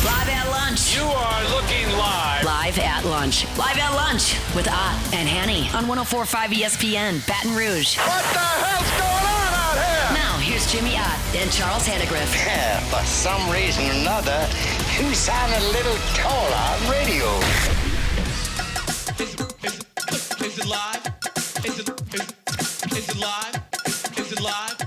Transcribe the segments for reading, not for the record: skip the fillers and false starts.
Live at lunch. You are looking live. Live at lunch. Live at lunch with Ott and Hanny on 104.5 ESPN, Baton Rouge. What the hell's going on out here? Now, here's Jimmy Ott and Charles Hannegriff. Yeah, for some reason or another, you sound a little taller on radio. Is it live? Is it live? Is it live? Is it live?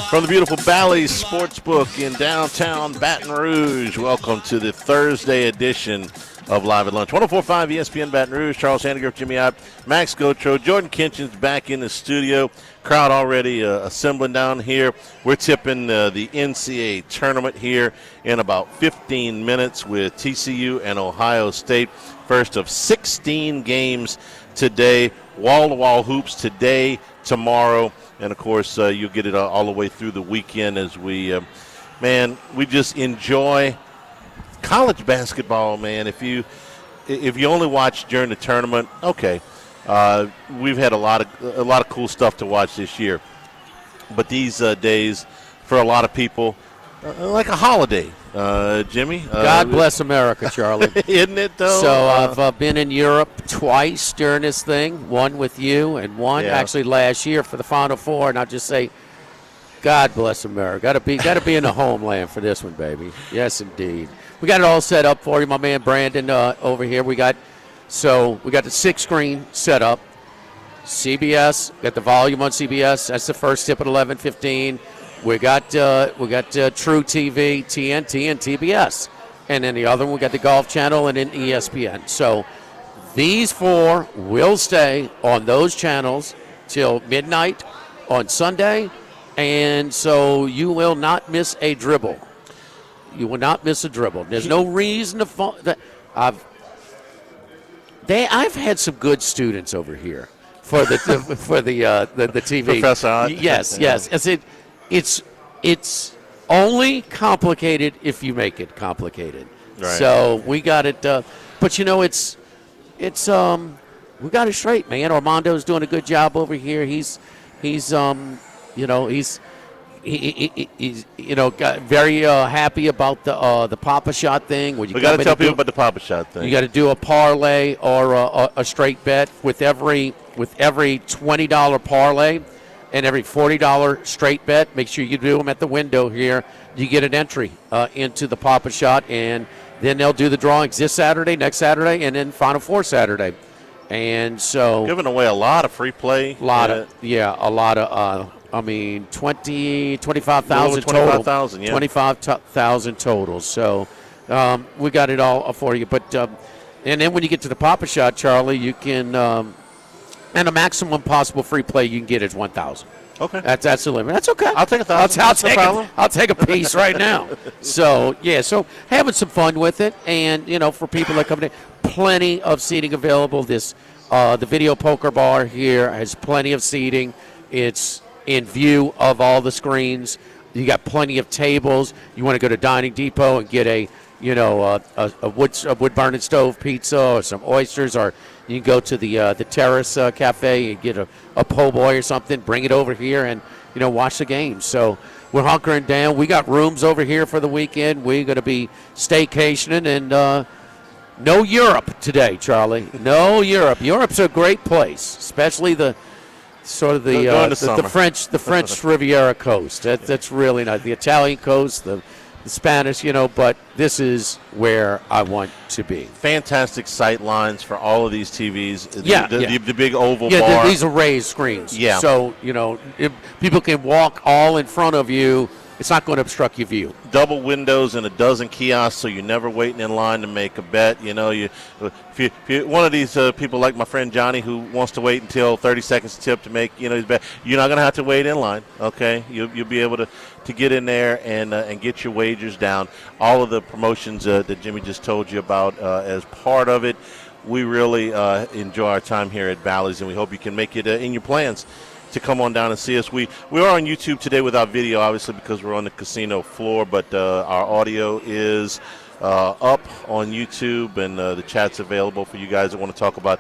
From the beautiful Bally's Sportsbook in downtown Baton Rouge, welcome to the Thursday edition of Live at Lunch. 104.5 ESPN Baton Rouge. Charles Hannegriff, Jimmy Ott, Max Gotro, Jordan Kinchin's back in the studio. Crowd already assembling down here. We're tipping the NCAA tournament here in about 15 minutes with TCU and Ohio State. First of 16 games today. Wall-to-wall hoops today, tomorrow, and, of course, you'll get it all the way through the weekend as we just enjoy college basketball, man. If you only watch during the tournament, okay, we've had a lot of cool stuff to watch this year. But these days, for a lot of people, like a holiday, Jimmy. God bless America, Charlie. Isn't it, though? So I've been in Europe twice during this thing, one with you and one actually last year for the Final Four, and I'll just say, God bless America. Got to be in the homeland for this one, baby. Yes, indeed. We got it all set up for you, my man Brandon over here. We got the 6-screen set up. CBS, got the volume on CBS. That's the first tip at 11:15. We got True TV, TNT, and TBS. And then the other one, we got the Golf Channel and then ESPN. So these four will stay on those channels till midnight on Sunday. And so you will not miss a dribble. You will not miss a dribble. There's no reason to I've had some good students over here for the TV. Professor. Yes. It's only complicated if you make it complicated. Right. So we got it. But we got it straight, man. Armando's doing a good job over here. He's got very happy about the Papa Shot thing. We got to tell people about the Papa Shot thing. You got to do a parlay or a straight bet with every $20 parlay and every $40 straight bet. Make sure you do them at the window here. You get an entry into the Papa Shot, and then they'll do the drawings this Saturday, next Saturday, and then Final Four Saturday. And so giving away a lot of free play. A lot of 25,000 total. 25,000, yeah. 25,000 total. So we got it all for you. But and then when you get to the Papa Shot, Charlie, you can and the maximum possible free play you can get is 1,000. Okay. That's the limit. That's okay. I'll take 1,000. I'll take a piece right now. So having some fun with it, and for people that come in, plenty of seating available. The video poker bar here has plenty of seating. It's in view of all the screens. You got plenty of tables. You want to go to Dining Depot and get a wood burning stove pizza or some oysters, or you can go to the Terrace Cafe and get a po' boy or something. Bring it over here and watch the game. So we're hunkering down. We got rooms over here for the weekend. We're going to be staycationing, and no Europe today, Charlie. No Europe. Europe's a great place, especially the French Riviera coast. That's really nice. The Italian coast, the Spanish, but this is where I want to be. Fantastic sight lines for all of these TVs. The big oval bar. Yeah, these are raised screens. Yeah. So, if people can walk all in front of you. It's not going to obstruct your view. Double windows and a dozen kiosks, so you're never waiting in line to make a bet. If you're one of these people like my friend Johnny who wants to wait until 30 seconds to tip to make his bet, you're not going to have to wait in line. Okay, you'll be able to get in there and get your wagers down. All of the promotions that Jimmy just told you about as part of it. We really enjoy our time here at Bally's, and we hope you can make it in your plans to come on down and see us. We are on YouTube today without video, obviously, because we're on the casino floor, but our audio is up on YouTube, and the chat's available for you guys that want to talk about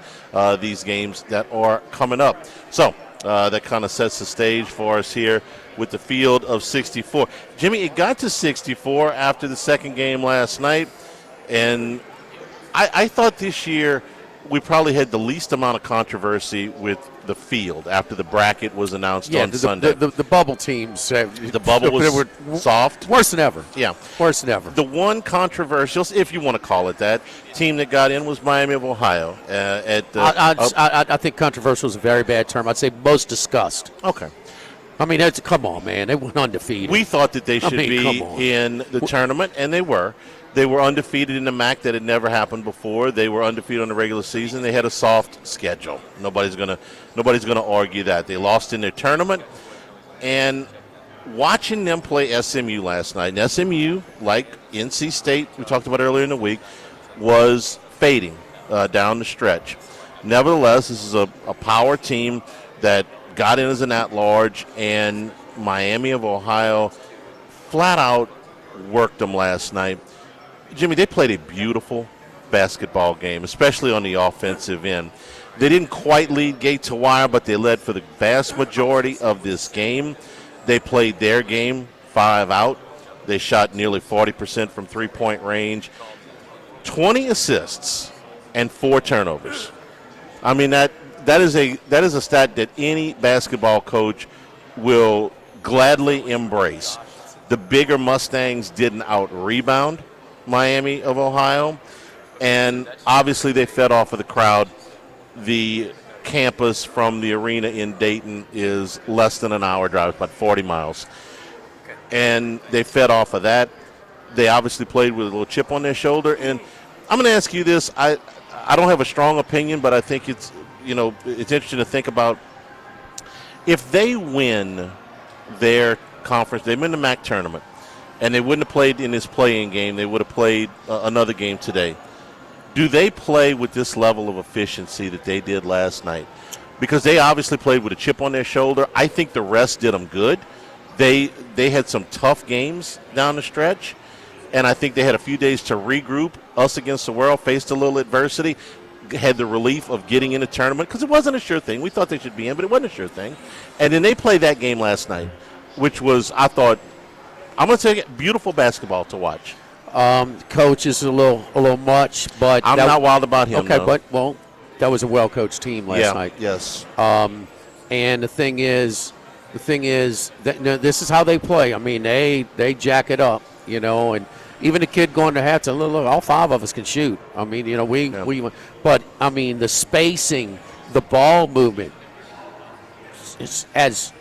these games that are coming up. So that kind of sets the stage for us here with the field of 64. Jimmy, it got to 64 after the second game last night, and I thought this year we probably had the least amount of controversy with the field after the bracket was announced on Sunday. The bubble teams. The bubble was soft. Worse than ever. Yeah. Worse than ever. The one controversial, if you want to call it that, team that got in was Miami of Ohio. I think controversial is a very bad term. I'd say most discussed. Okay. I mean, come on, man. They went undefeated. We thought that they should be in the tournament, and they were. They were undefeated in the MAC. That had never happened before. They were undefeated on the regular season. They had a soft schedule. Nobody's gonna argue that. They lost in their tournament, and watching them play SMU last night. And SMU, like NC State, we talked about earlier in the week, was fading down the stretch. Nevertheless, this is a power team that got in as an at-large, and Miami of Ohio flat out worked them last night. Jimmy, they played a beautiful basketball game, especially on the offensive end. They didn't quite lead gate to wire, but they led for the vast majority of this game. They played their game 5 out. They shot nearly 40% from three-point range, 20 assists, and 4 turnovers. I mean, that is a stat that any basketball coach will gladly embrace. The bigger Mustangs didn't out-rebound Miami of Ohio, and obviously they fed off of the crowd. The campus from the arena in Dayton is less than an hour drive, about 40 miles, and they fed off of that. They obviously played with a little chip on their shoulder, and I'm going to ask you this. I don't have a strong opinion, but I think it's interesting to think about. If they win their conference, they win the MAC tournament, and they wouldn't have played in this play-in game, they would have played another game today. Do they play with this level of efficiency that they did last night? Because they obviously played with a chip on their shoulder. I think the rest did them good. They had some tough games down the stretch, and I think they had a few days to regroup. Us against the world, faced a little adversity, had the relief of getting in the tournament because it wasn't a sure thing. We thought they should be in, but it wasn't a sure thing. And then they played that game last night, which was, I thought, I'm going to say, beautiful basketball to watch. Coach is a little much, but I'm not wild about him. Okay, no. That was a well-coached team last night. Yes. And the thing is that this is how they play. I mean, they jack it up, and even the kid going to halftime, look, all 5 of us can shoot. I mean, but I mean, the spacing, the ball movement, is as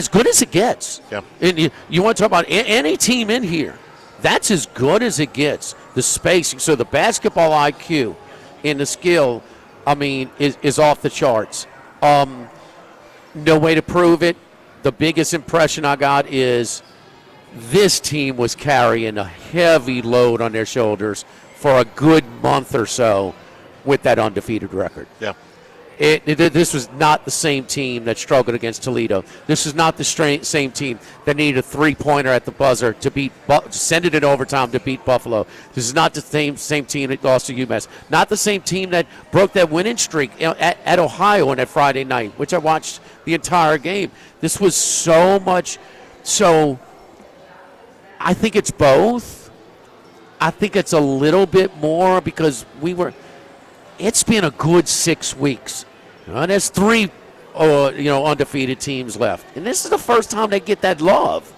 good as it gets. Yeah. And you want to talk about any team in here, that's as good as it gets. The spacing, so the basketball IQ and the skill, I mean, is off the charts. No way to prove it. The biggest impression I got is this team was carrying a heavy load on their shoulders for a good month or so with that undefeated record. Yeah. This was not the same team that struggled against Toledo. This is not the same team that needed a three-pointer at the buzzer to send it in overtime to beat Buffalo. This is not the same team that lost to UMass. Not the same team that broke that winning streak at Ohio on that Friday night, which I watched the entire game. This was so much. So I think it's both. I think it's a little bit more because it's been a good 6 weeks. There's 3 undefeated teams left. And this is the first time they get that love.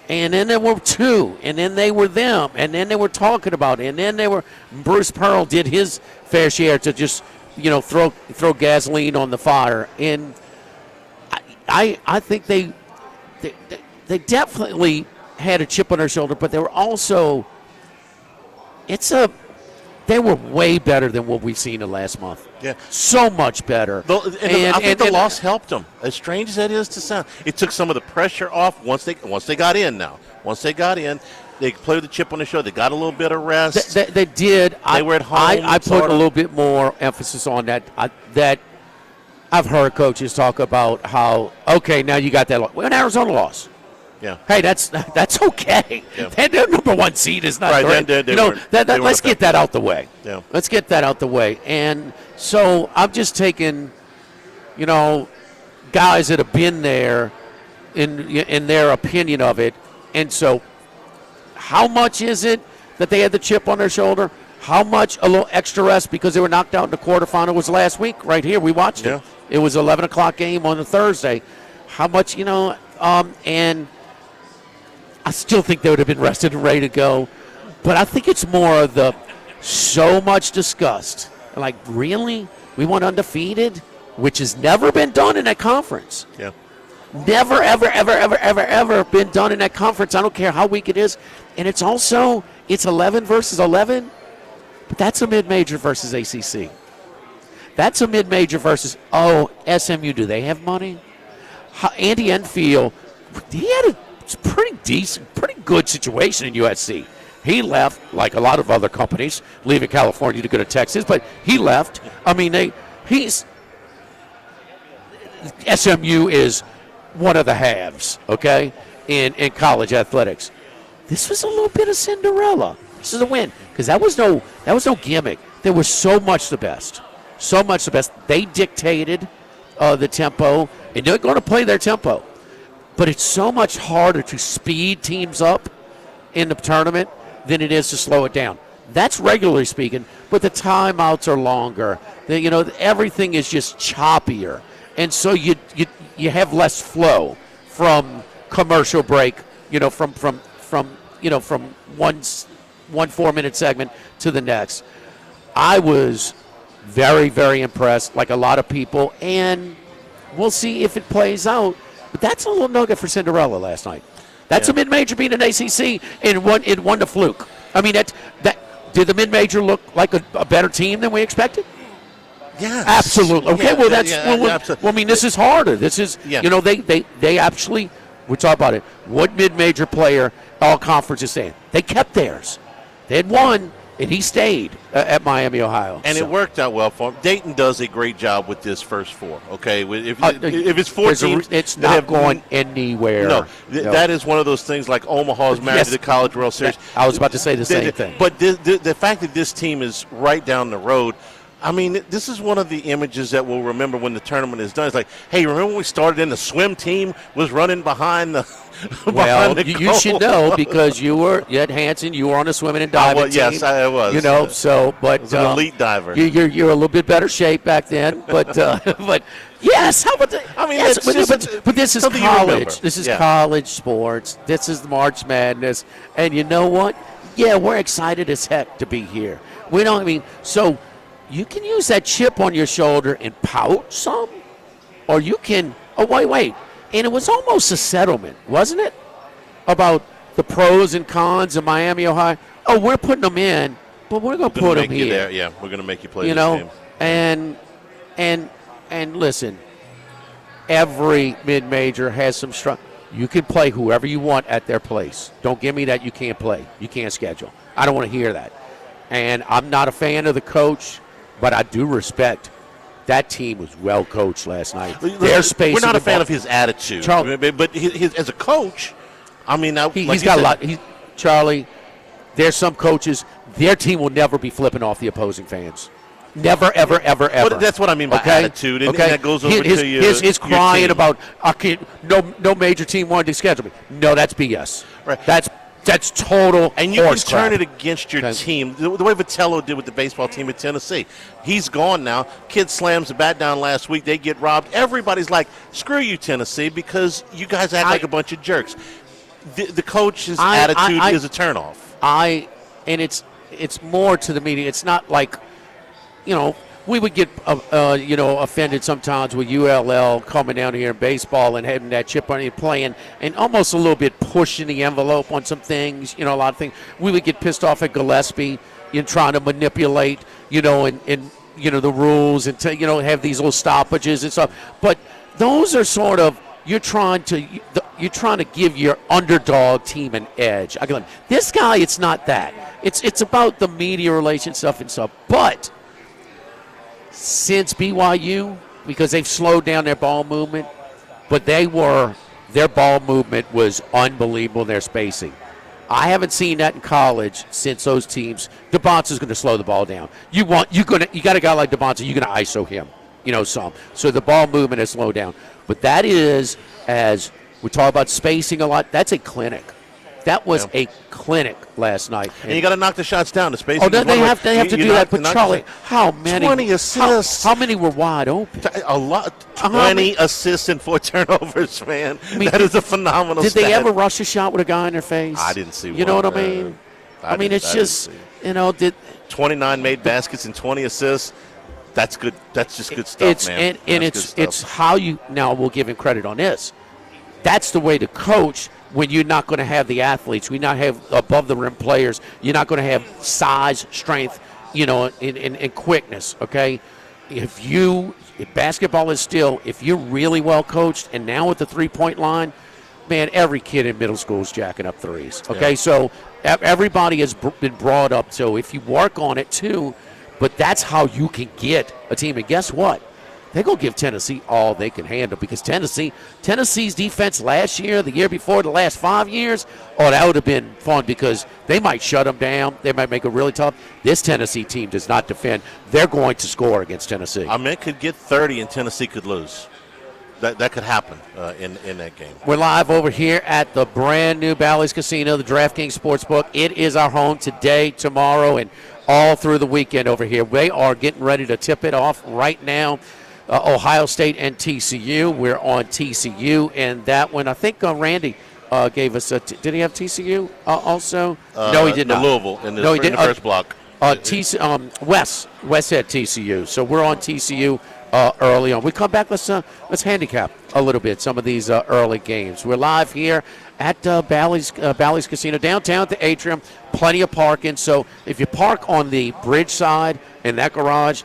And then there were 2. And then they were them. And then they were talking about it. And then Bruce Pearl did his fair share to just, throw gasoline on the fire. And I think they definitely had a chip on their shoulder, but they were also they were way better than what we've seen in the last month. Yeah. So much better. I think the loss helped them. As strange as that is to sound, it took some of the pressure off once they got in now. Once they got in, they played with the chip on the shoulder. They got a little bit of rest. They did. They were at home. I put a little bit more emphasis on that. That I've heard coaches talk about how, okay, now you got that loss. Well, an Arizona loss. Yeah. Hey, that's okay. Yeah. Their number one seed is not Right, great. they weren't- they weren't Let's get that out the way. Yeah. Let's get that out the way. And so I'm just taking, guys that have been there in their opinion of it. And so how much is it that they had the chip on their shoulder? How much a little extra rest because they were knocked out in the quarterfinal was last week right here. We watched it. It was an 11 o'clock game on a Thursday. How much, and I still think they would have been rested and ready to go. But I think it's more of the so much discussed. Like, really? We went undefeated? Which has never been done in that conference. Yeah. Never, ever, ever, ever, ever, ever been done in that conference. I don't care how weak it is. And it's 11 versus 11. But that's a mid-major versus ACC. That's a mid-major versus, SMU. Do they have money? Andy Enfield, he had a pretty decent, pretty good situation in USC. He left, like a lot of other companies, leaving California to go to Texas, but he left. I mean, SMU is one of the halves, okay, in college athletics. This was a little bit of Cinderella. This is a win because that was no gimmick. There was so much the best. They dictated the tempo, and they're going to play their tempo. But it's so much harder to speed teams up in the tournament than it is to slow it down. That's regularly speaking, but the timeouts are longer. Everything is just choppier, and so you have less flow from commercial break. From one 4-minute segment to the next. I was very, very impressed, like a lot of people, and we'll see if it plays out. But that's a little nugget for Cinderella last night. That's a mid-major beat an ACC, and it won the fluke. I mean, that did the mid-major look like a better team than we expected? Yeah, absolutely. Okay, absolutely. I mean, this is harder. This is, they actually, we're talking about it. What mid-major player all conference is saying? They kept theirs. They had won, and he stayed at Miami, Ohio. And it worked out well for him. Dayton does a great job with this first four, okay? If it's 4 teams, it's not going anywhere. No, that is one of those things like Omaha's married to the College World Series. I was about to say the same thing. But the fact that this team is right down the road, I mean, this is one of the images that we'll remember when the tournament is done. It's like, hey, remember when we started and the swim team was running behind the Well, you should know because you had Hanson, you were on the swimming and diving team. Yes, I was. But I was an elite diver. You're a little bit better shape back then, but yes, how about that? I mean, yes, but this is college. This is college sports. This is March Madness, and you know what? Yeah, we're excited as heck to be here. So you can use that chip on your shoulder and pout some, or you can. Oh wait. And it was almost a settlement, wasn't it? About the pros and cons of Miami, Ohio. Oh, we're putting them in, but we're going to put them here. There. Yeah, we're going to make you play this game. And listen, every mid-major has some strong. You can play whoever you want at their place. Don't give me that you can't play. You can't schedule. I don't want to hear that. And I'm not a fan of the coach, but I do respect. That team was well coached last night. We're not a fan of his attitude, but his as a coach, I mean, he's got a lot. Charlie, there's some coaches. Their team will never be flipping off the opposing fans. Never, ever, ever, ever. But that's what I mean by attitude, and that goes over to you. His crying about no major team wanted to schedule me. No, that's BS. Right. That's total. And you can turn it against your team the way Vitello did with the baseball team at Tennessee. He's gone now. Kid slams the bat down last week. They get robbed. Everybody's like, screw you, Tennessee, because you guys act like a bunch of jerks. The coach's attitude is a turnoff. And it's more to the media. It's not like, we would get offended sometimes with ULL coming down here in baseball and having that chip on and playing and almost a little bit pushing the envelope on some things, a lot of things. We would get pissed off at Gillespie trying to manipulate, and the rules and have these little stoppages and stuff. But those are sort of you're trying to give your underdog team an edge. This guy, it's not that. It's about the media relation stuff and stuff, but. Since BYU, because they've slowed down their ball movement, but they were Their ball movement was unbelievable. Their spacing. I haven't seen that in college since those teams. DeBonce's going to slow the ball down. You got a guy like DeBonce, you're going to ISO him, some. So the ball movement has slowed down. But that is, as we talk about spacing a lot, that's a clinic. That was a clinic last night. And you got to knock the shots down. The spacing. Oh, they have to do that. But Charlie, how many? 20 assists. How many were wide open? A lot. 20 assists and 4 turnovers, man. That is a phenomenal Did stat. they ever rush a shot with a guy in their face? I didn't see one. You know what I mean? It's just, 29 made baskets and 20 assists. That's good. That's just good stuff, man. And it's how you – now we'll give him credit on this. That's the way to coach when you're not going to have the athletes. We not have above-the-rim players. You're not going to have size, strength, and quickness, okay? If basketball is still – if you're really well coached, and now with the three-point line, man, every kid in middle school is jacking up threes, okay? Yeah. So everybody has been brought up. So if you work on it too, but that's how you can get a team. And guess what? They're going to give Tennessee all they can handle because Tennessee's defense last year, the year before, the last 5 years, that would have been fun because they might shut them down. They might make it really tough. This Tennessee team does not defend. They're going to score against Tennessee. It could get 30 and Tennessee could lose. That could happen in that game. We're live over here at the brand new Bally's Casino, the DraftKings Sportsbook. It is our home today, tomorrow, and all through the weekend over here. We are getting ready to tip it off right now. Ohio State and TCU. We're on TCU, and that one, I think Randy gave us did he have TCU also? No, he did not. Louisville in the first block. Wes had TCU, so we're on TCU early on. We come back, let's handicap a little bit some of these early games. We're live here at Bally's Casino, downtown at the Atrium, plenty of parking. So if you park on the bridge side in that garage,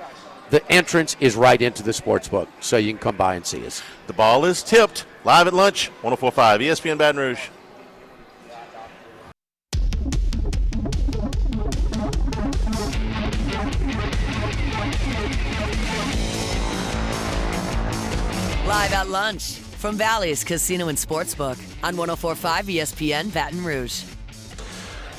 the entrance is right into the sports book, so you can come by and see us. The ball is tipped. Live at lunch, 104.5 ESPN Baton Rouge. Live at lunch from Bally's Casino and Sportsbook on 104.5 ESPN Baton Rouge.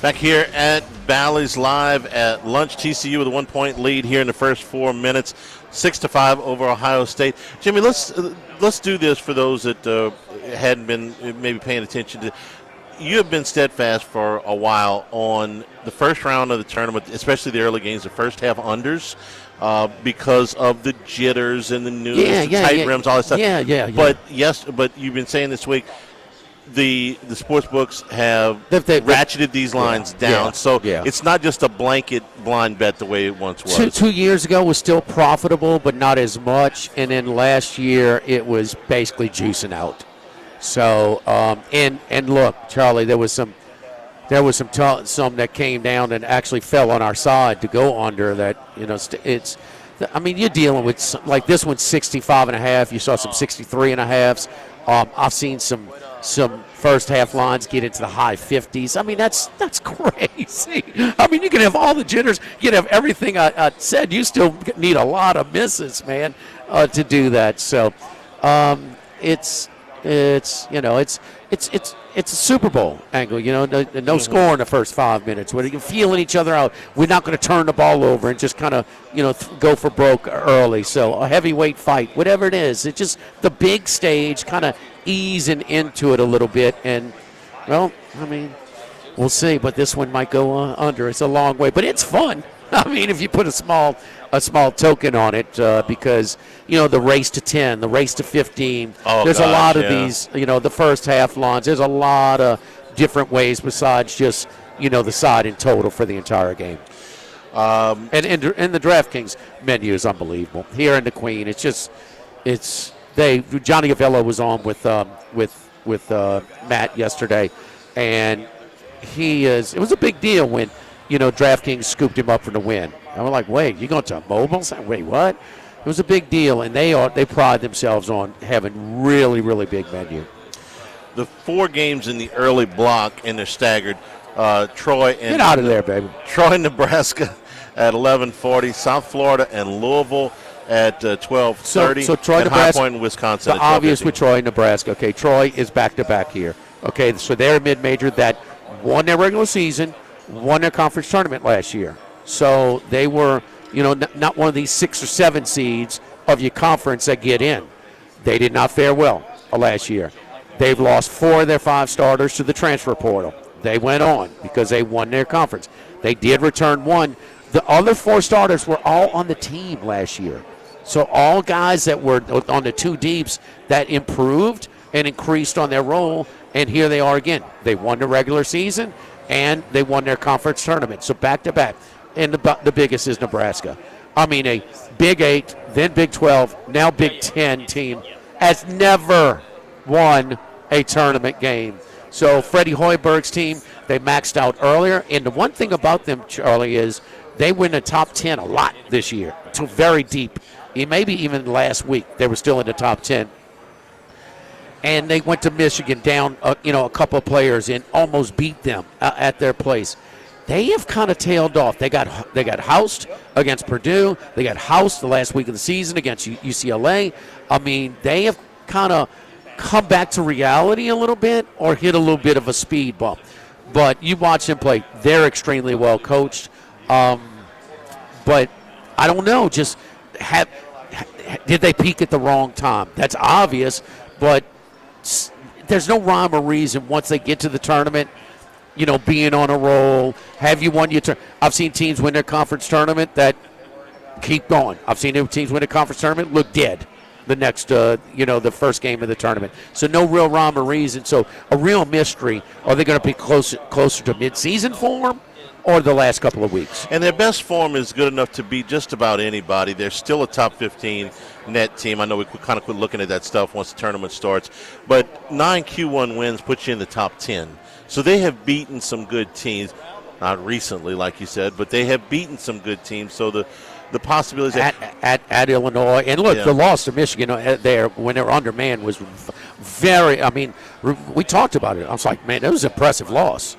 Back here at Bally's live at lunch. TCU with a 1-point lead here in the first 4 minutes, 6-5 over Ohio State. Jimmy, let's do this for those that hadn't been maybe paying attention to. You have been steadfast for a while on the first round of the tournament, especially the early games, the first half unders, because of the jitters and the news, tight rims, all that stuff. Yeah. But you've been saying this week, the sports books have ratcheted these lines down, so it's not just a blanket blind bet the way it once was. 2 years ago was still profitable, but not as much, and then last year it was basically juicing out. So and look, Charlie, there was some that came down and actually fell on our side to go under. That it's. I mean, you're dealing with like this one's 65.5. You saw some 63.5s. I've seen some first half lines get into the high 50s. I mean, that's crazy. I mean, you can have all the jitters, you can have everything I said. You still need a lot of misses, man, to do that. So, it's a Super Bowl angle, no score in the first 5 minutes. We're feeling each other out. We're not going to turn the ball over and just kind of, go for broke early. So a heavyweight fight, whatever it is, it's just the big stage, kind of easing into it a little bit. And, well, I mean, we'll see. But this one might go under. It's a long way, but it's fun. I mean, if you put a small token on it, because the race to 10, the race to 15. There's a lot of these. The first half lines. There's a lot of different ways besides just the side and total for the entire game. And the DraftKings menu is unbelievable. Here in the Queen, Johnny Avello was on with Matt yesterday, and it was a big deal when DraftKings scooped him up for the win. And we're like, wait, you going to mobiles? Wait, what? It was a big deal, and they pride themselves on having really, really big menu. The 4 games in the early block, and they're staggered. Troy and get out of there, baby. Troy, Nebraska at 11:40. South Florida and Louisville at 12:30. So Troy, and Nebraska, High Point, Wisconsin. the at obvious 12:15. with Troy, Nebraska. Okay, Troy is back-to-back here. Okay, so they're a mid-major that won their regular season, won their conference tournament last year. So they were, not one of these 6 or 7 seeds of your conference that get in. They did not fare well last year. They've lost 4 of their 5 starters to the transfer portal. They went on because they won their conference. They did return 1. The other 4 starters were all on the team last year. So all guys that were on the 2 deeps that improved and increased on their role, and here they are again. They won the regular season, and they won their conference tournament. So back-to-back. And the biggest is Nebraska. I mean, a Big 8, then Big 12, now Big 10 team has never won a tournament game. So Freddie Hoiberg's team, they maxed out earlier. And the one thing about them, Charlie, is they win the top 10 a lot this year. So very deep. Maybe even last week they were still in the top 10. And they went to Michigan down, a couple of players and almost beat them at their place. They have kind of tailed off. They got housed against Purdue. They got housed the last week of the season against UCLA. I mean, they have kind of come back to reality a little bit or hit a little bit of a speed bump. But you watch them play. They're extremely well coached. But I don't know. Just did they peak at the wrong time? That's obvious, but there's no rhyme or reason once they get to the tournament, being on a roll. Have you won your I've seen teams win their conference tournament that keep going. I've seen teams win a conference tournament, look dead the next, the first game of the tournament. So no real rhyme or reason. So a real mystery. Are they going to be closer to midseason form or the last couple of weeks? And their best form is good enough to beat just about anybody. They're still a top 15 net team. I know we kind of quit looking at that stuff once the tournament starts. But 9 Q1 wins puts you in the top 10. So they have beaten some good teams. Not recently, like you said, but they have beaten some good teams. So the possibilities at Illinois, and look, the loss to Michigan there when they were undermanned was very. I mean, we talked about it. I was like, man, that was an impressive loss.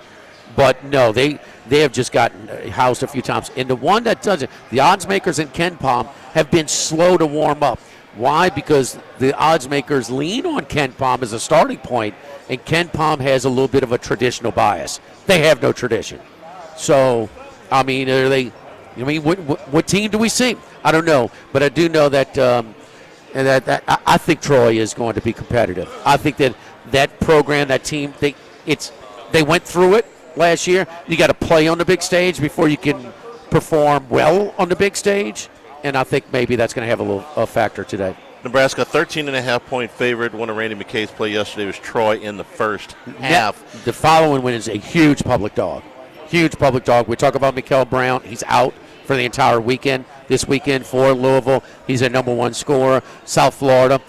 But no, they have just gotten housed a few times. And the one that doesn't, the odds makers in Ken Palm have been slow to warm up. Why? Because the odds makers lean on Ken Palm as a starting point, and Ken Palm has a little bit of a traditional bias. They have no tradition. So, I mean, what team do we see? I don't know, but I do know that I think Troy is going to be competitive. I think that program, that team, they went through it last year. You got to play on the big stage before you can perform well on the big stage, and I think maybe that's going to have a factor today. Nebraska, 13.5-point favorite. One of Randy McKay's play yesterday was Troy in the first half. The following win is a huge public dog. Huge public dog. We talk about Mikael Brown. He's out for the entire weekend. This weekend for Louisville, he's a number 1 scorer. South Florida,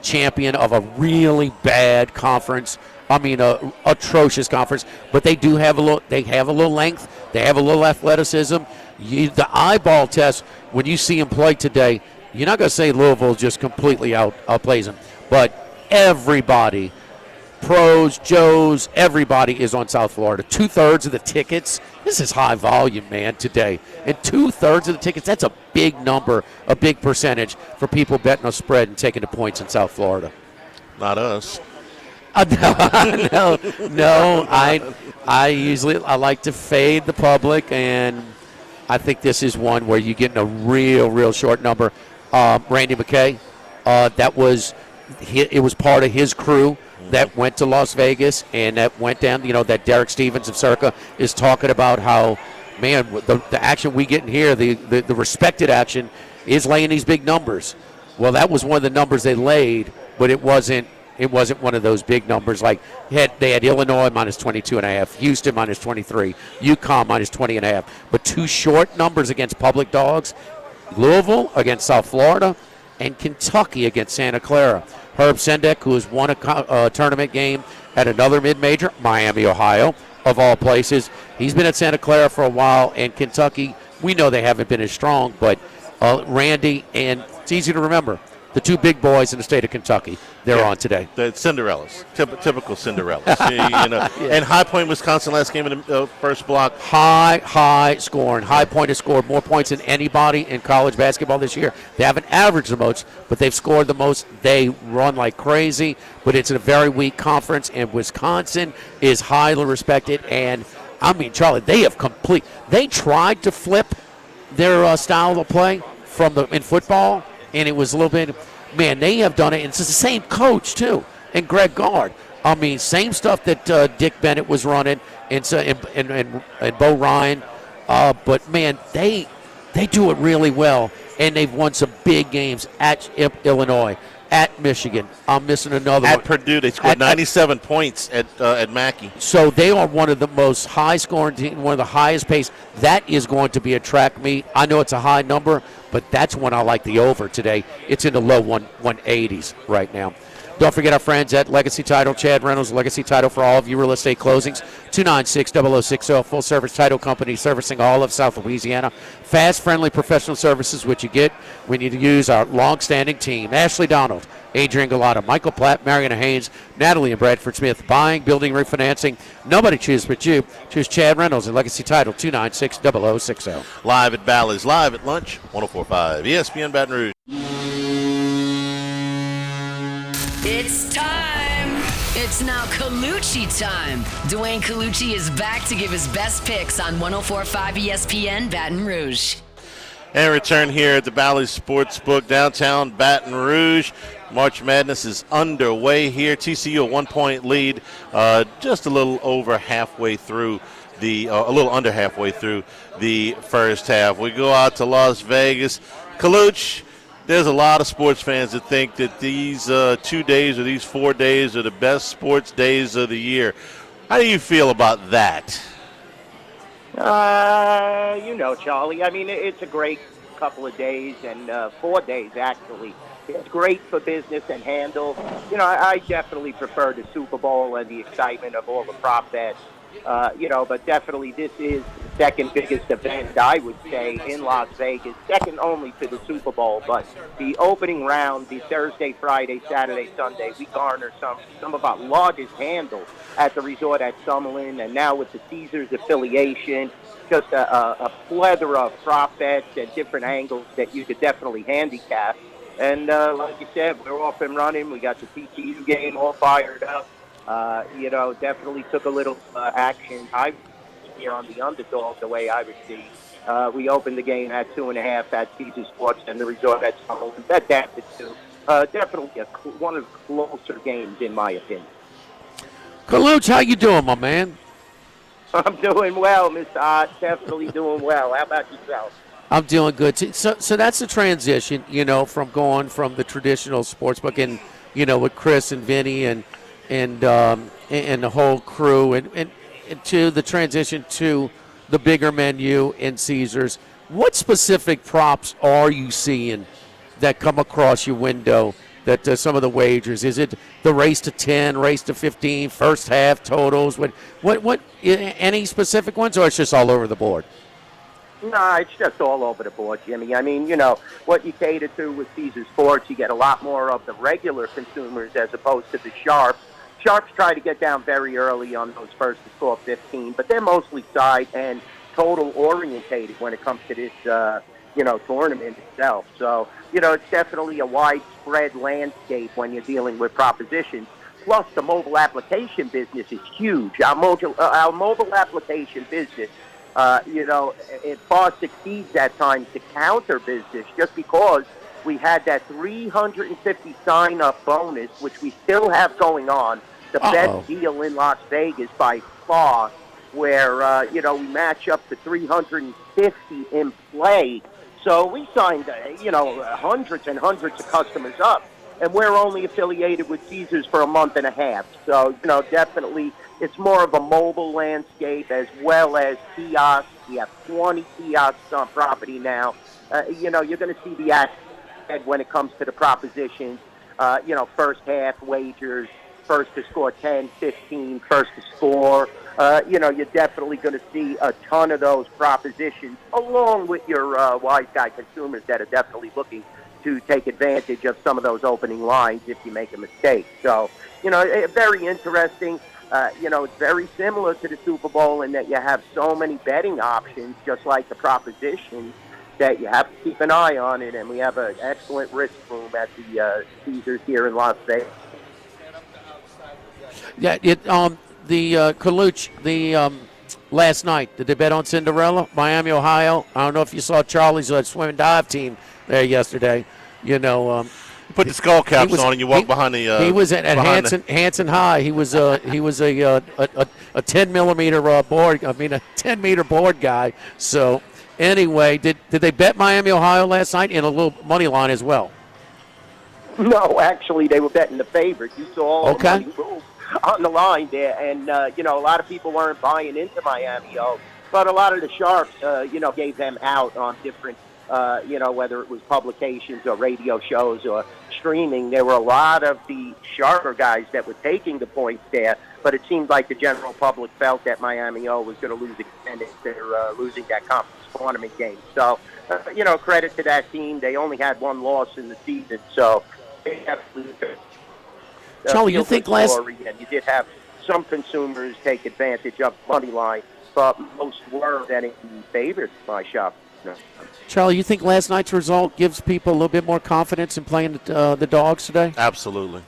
champion of a really bad conference. I mean, atrocious conference. But they do have a little. They have a little length. They have a little athleticism. The eyeball test when you see him play today, you're not going to say Louisville just completely outplays him. But everybody. Pros, Joes, everybody is on South Florida. 2/3 of the tickets. This is high volume, man, today. And 2/3 of the tickets, that's a big number, a big percentage for people betting on spread and taking the points in South Florida. Not us. No. I like to fade the public, and I think this is one where you're getting a real short number. Randy McKay, it was part of his crew that went to Las Vegas and that went down, that Derek Stevens of Circa is talking about how, man, the action we get in here, the respected action is laying these big numbers. Well, that was one of the numbers they laid, but it wasn't one of those big numbers. Like they had Illinois minus 22.5, Houston minus 23, UConn minus 20.5. But 2 short numbers against public dogs, Louisville against South Florida, and Kentucky against Santa Clara. Herb Sendek, who has won a tournament game at another mid-major, Miami, Ohio, of all places. He's been at Santa Clara for a while, and Kentucky, we know they haven't been as strong, but Randy, and it's easy to remember, the two big boys in the state of Kentucky. They're on today. The Cinderellas, typical Cinderellas. And High Point, Wisconsin, last game in the first block. High scoring. High Point has scored more points than anybody in college basketball this year. They haven't averaged the most, but they've scored the most. They run like crazy, but it's in a very weak conference, and Wisconsin is highly respected. And, I mean, Charlie, they tried to flip their style of play in football, and it was a little bit, man, they have done it. And it's the same coach, too, and Greg Gard. I mean, same stuff that Dick Bennett was running and Bo Ryan. But, man, they do it really well, and they've won some big games at Illinois, at Michigan. I'm missing another one. At Purdue, they scored 97 points at Mackey. So they are one of the most high-scoring teams, one of the highest pace. That is going to be a track meet. I know it's a high number, but that's when I like the over today. It's in the low 180s right now. Don't forget our friends at Legacy Title, Chad Reynolds, Legacy Title for all of your real estate closings. 296-0060, full-service title company servicing all of South Louisiana. Fast, friendly, professional services, which you get when you use our long-standing team. Ashley Donald, Adrian Galata, Michael Platt, Marion Haynes, Natalie and Bradford Smith. Buying, building, refinancing. Nobody chooses but you. Choose Chad Reynolds and Legacy Title, 296-0060. Live at Bally's, live at lunch, 104.5 ESPN Baton Rouge. It's time. It's now Colucci time. Dwayne Colucci is back to give his best picks on 104.5 ESPN Baton Rouge. And return here at the Bally's Sportsbook, downtown Baton Rouge. March Madness is underway here. TCU a 1-point lead, just a little over halfway through a little under halfway through the first half. We go out to Las Vegas. Colucci, there's a lot of sports fans that think that these 2 days or these 4 days are the best sports days of the year. How do you feel about that? Charlie, I mean, it's a great couple of days, and 4 days, actually. It's great for business and handle. I definitely prefer the Super Bowl and the excitement of all the prop bets. But definitely this is the second biggest event, I would say, in Las Vegas, second only to the Super Bowl. But the opening round, the Thursday, Friday, Saturday, Sunday, we garner some of our largest handle at the resort at Summerlin, and now with the Caesars affiliation, just a plethora of prop bets and different angles that you could definitely handicap. And like you said, we're off and running. We got the TCU game all fired up. Definitely took a little action. I here on the underdog, the way I would see. We opened the game at 2.5 at Caesars Sports and the resort at Summerlin. That adapted to definitely one of the closer games, in my opinion. Colucci, how you doing, my man? I'm doing well, Mr. Ott. Definitely doing well. How about yourself? I'm doing good too. So that's the transition, from going from the traditional sports book and, with Chris and Vinny and the whole crew and to the transition to the bigger menu in Caesars. What specific props are you seeing that come across your window that some of the wagers? Is it the race to 10, race to 15, first half totals? What any specific ones, or it's just all over the board? No, it's just all over the board, Jimmy. I mean, what you cater to with Caesar Sports, you get a lot more of the regular consumers as opposed to the sharps. Sharps try to get down very early on those first to score 15, but they're mostly side and total orientated when it comes to this, tournament itself. So, it's definitely a widespread landscape when you're dealing with propositions. Plus, the mobile application business is huge. Our mobile application business, it far succeeds at times the counter business just because we had that 350 sign-up bonus, which we still have going on, the best deal in Las Vegas by far, where, we match up to 350 in play. So we signed, hundreds and hundreds of customers up, and we're only affiliated with Caesars for a month and a half. So, definitely it's more of a mobile landscape as well as kiosks. We have 20 kiosks on property now. You're going to see the aspect when it comes to the propositions, first half wagers, first to score 10, 15, first to score. You're definitely going to see a ton of those propositions along with your wise guy consumers that are definitely looking to take advantage of some of those opening lines if you make a mistake. So, very interesting. It's very similar to the Super Bowl in that you have so many betting options, just like the propositions, that you have to keep an eye on it. And we have an excellent risk room at the Caesars here in Las Vegas. Yeah, Colucci, last night, did they bet on Cinderella, Miami, Ohio? I don't know if you saw Charlie's swim and dive team there yesterday. You put the skull caps on and you walk behind the. He was at Hanson High. He was a 10-millimeter board. A 10-meter board guy. So anyway, did they bet Miami, Ohio last night in a little money line as well? No, actually, they were betting the favorite. You saw all the money move on the line there, and a lot of people weren't buying into Miami, but a lot of the sharps, gave them out on different, whether it was publications or radio shows or streaming. There were a lot of the sharper guys that were taking the points there, but it seemed like the general public felt that Miami was going to lose again if they're losing that conference tournament game. So, credit to that team. They only had one loss in the season, so they have Charlie, you think last... And you did have some consumers take advantage of money line, but most were betting favorites by shop. No. Charlie, you think last night's result gives people a little bit more confidence in playing the dogs today? Absolutely.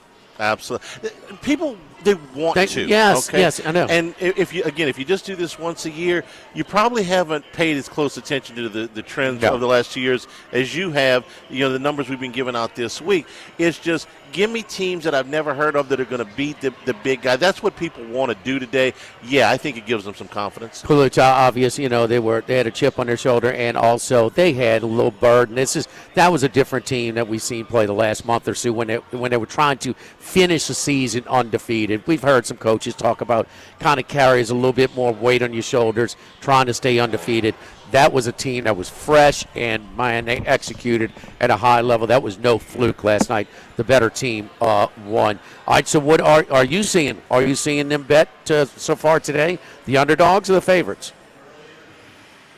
People, they want to. Yes, okay? yes, I know. And if you just do this once a year, you probably haven't paid as close attention to the trends of the last 2 years as you have. The numbers we've been giving out this week. It's just give me teams that I've never heard of that are going to beat the big guy. That's what people want to do today. Yeah, I think it gives them some confidence. Colucci, obvious, they had a chip on their shoulder, and also they had a little burden. That was a different team that we've seen play the last month or so when they were trying to finish the season undefeated. We've heard some coaches talk about kind of carries a little bit more weight on your shoulders, trying to stay undefeated. That was a team that was fresh, and they executed at a high level. That was no fluke last night. The better team won. All right, so what are you seeing? Are you seeing them bet so far today, the underdogs or the favorites?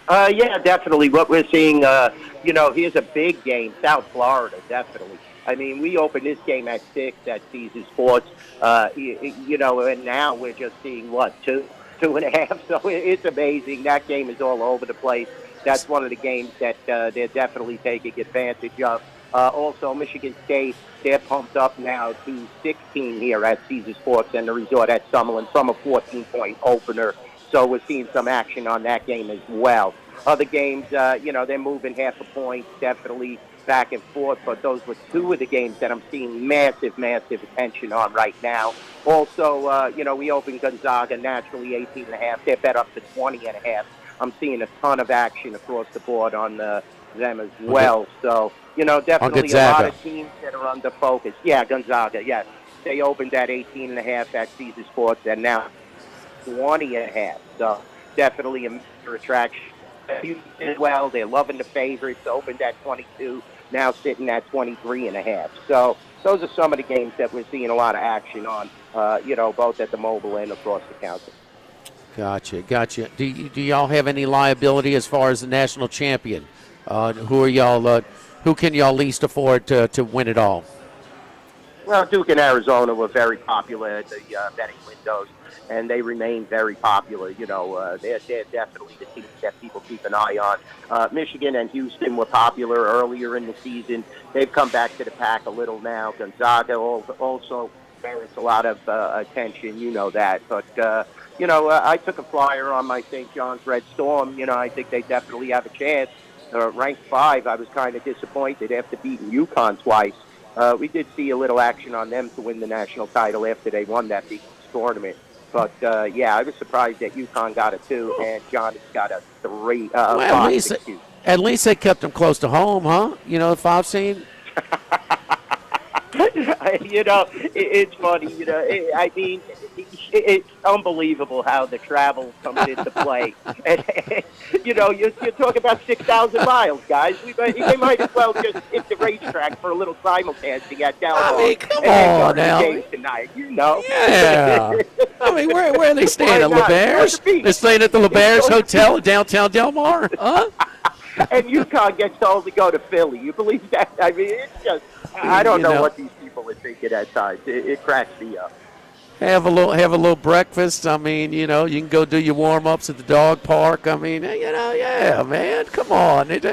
Yeah, definitely. What we're seeing, here's a big game, South Florida, definitely. I mean, we opened this game at 6 at Caesars Sports, and now we're just seeing, 2.5. So it's amazing. That game is all over the place. That's one of the games that they're definitely taking advantage of. Also, Michigan State, they're pumped up now to 16 here at Caesars Sports and the resort at Summerlin from a 14-point opener. So we're seeing some action on that game as well. Other games, they're moving half a point, definitely back and forth, but those were two of the games that I'm seeing massive attention on right now. Also, we opened Gonzaga naturally 18.5. They're bet up to 20.5. I'm seeing a ton of action across the board on them as well. So, definitely a lot of teams that are under focus. Yeah, Gonzaga, yes. They opened at 18.5 at Caesars Sports and now 20.5. So definitely a major attraction. As well, they're loving the favorites. Opened at 22, now sitting at 23.5. So those are some of the games that we're seeing a lot of action on, both at the mobile and across the counter. Gotcha. Do y'all have any liability as far as the national champion? Who are y'all? Who can y'all least afford to win it all? Well, Duke and Arizona were very popular at the betting windows, and they remain very popular. They're definitely the teams that people keep an eye on. Michigan and Houston were popular earlier in the season. They've come back to the pack a little now. Gonzaga also merits a lot of attention, that. But, I took a flyer on my St. John's Red Storm. I think they definitely have a chance. Ranked 5, I was kind of disappointed after beating UConn twice. We did see a little action on them to win the national title after they won that big tournament. But, I was surprised that UConn got a 2 and Johnny's got a 3. At least they kept them close to home, huh? The 5 seed. It's funny. It's unbelievable how the travel comes into play. And you're talking about 6,000 miles, guys. They might as well just hit the racetrack for a little simulcasting at Dallas. Come on now. The game tonight, Yeah. Where are they staying? At LeBairs? They're staying at the LeBairs Hotel in downtown Del Mar? Huh? and UConn gets told to go to Philly. You believe that? I mean, it's just, I don't know what these people are thinking at times. It cracks me up. Have a little breakfast. I mean, you can go do your warm-ups at the dog park. I mean, yeah, man, come on. Have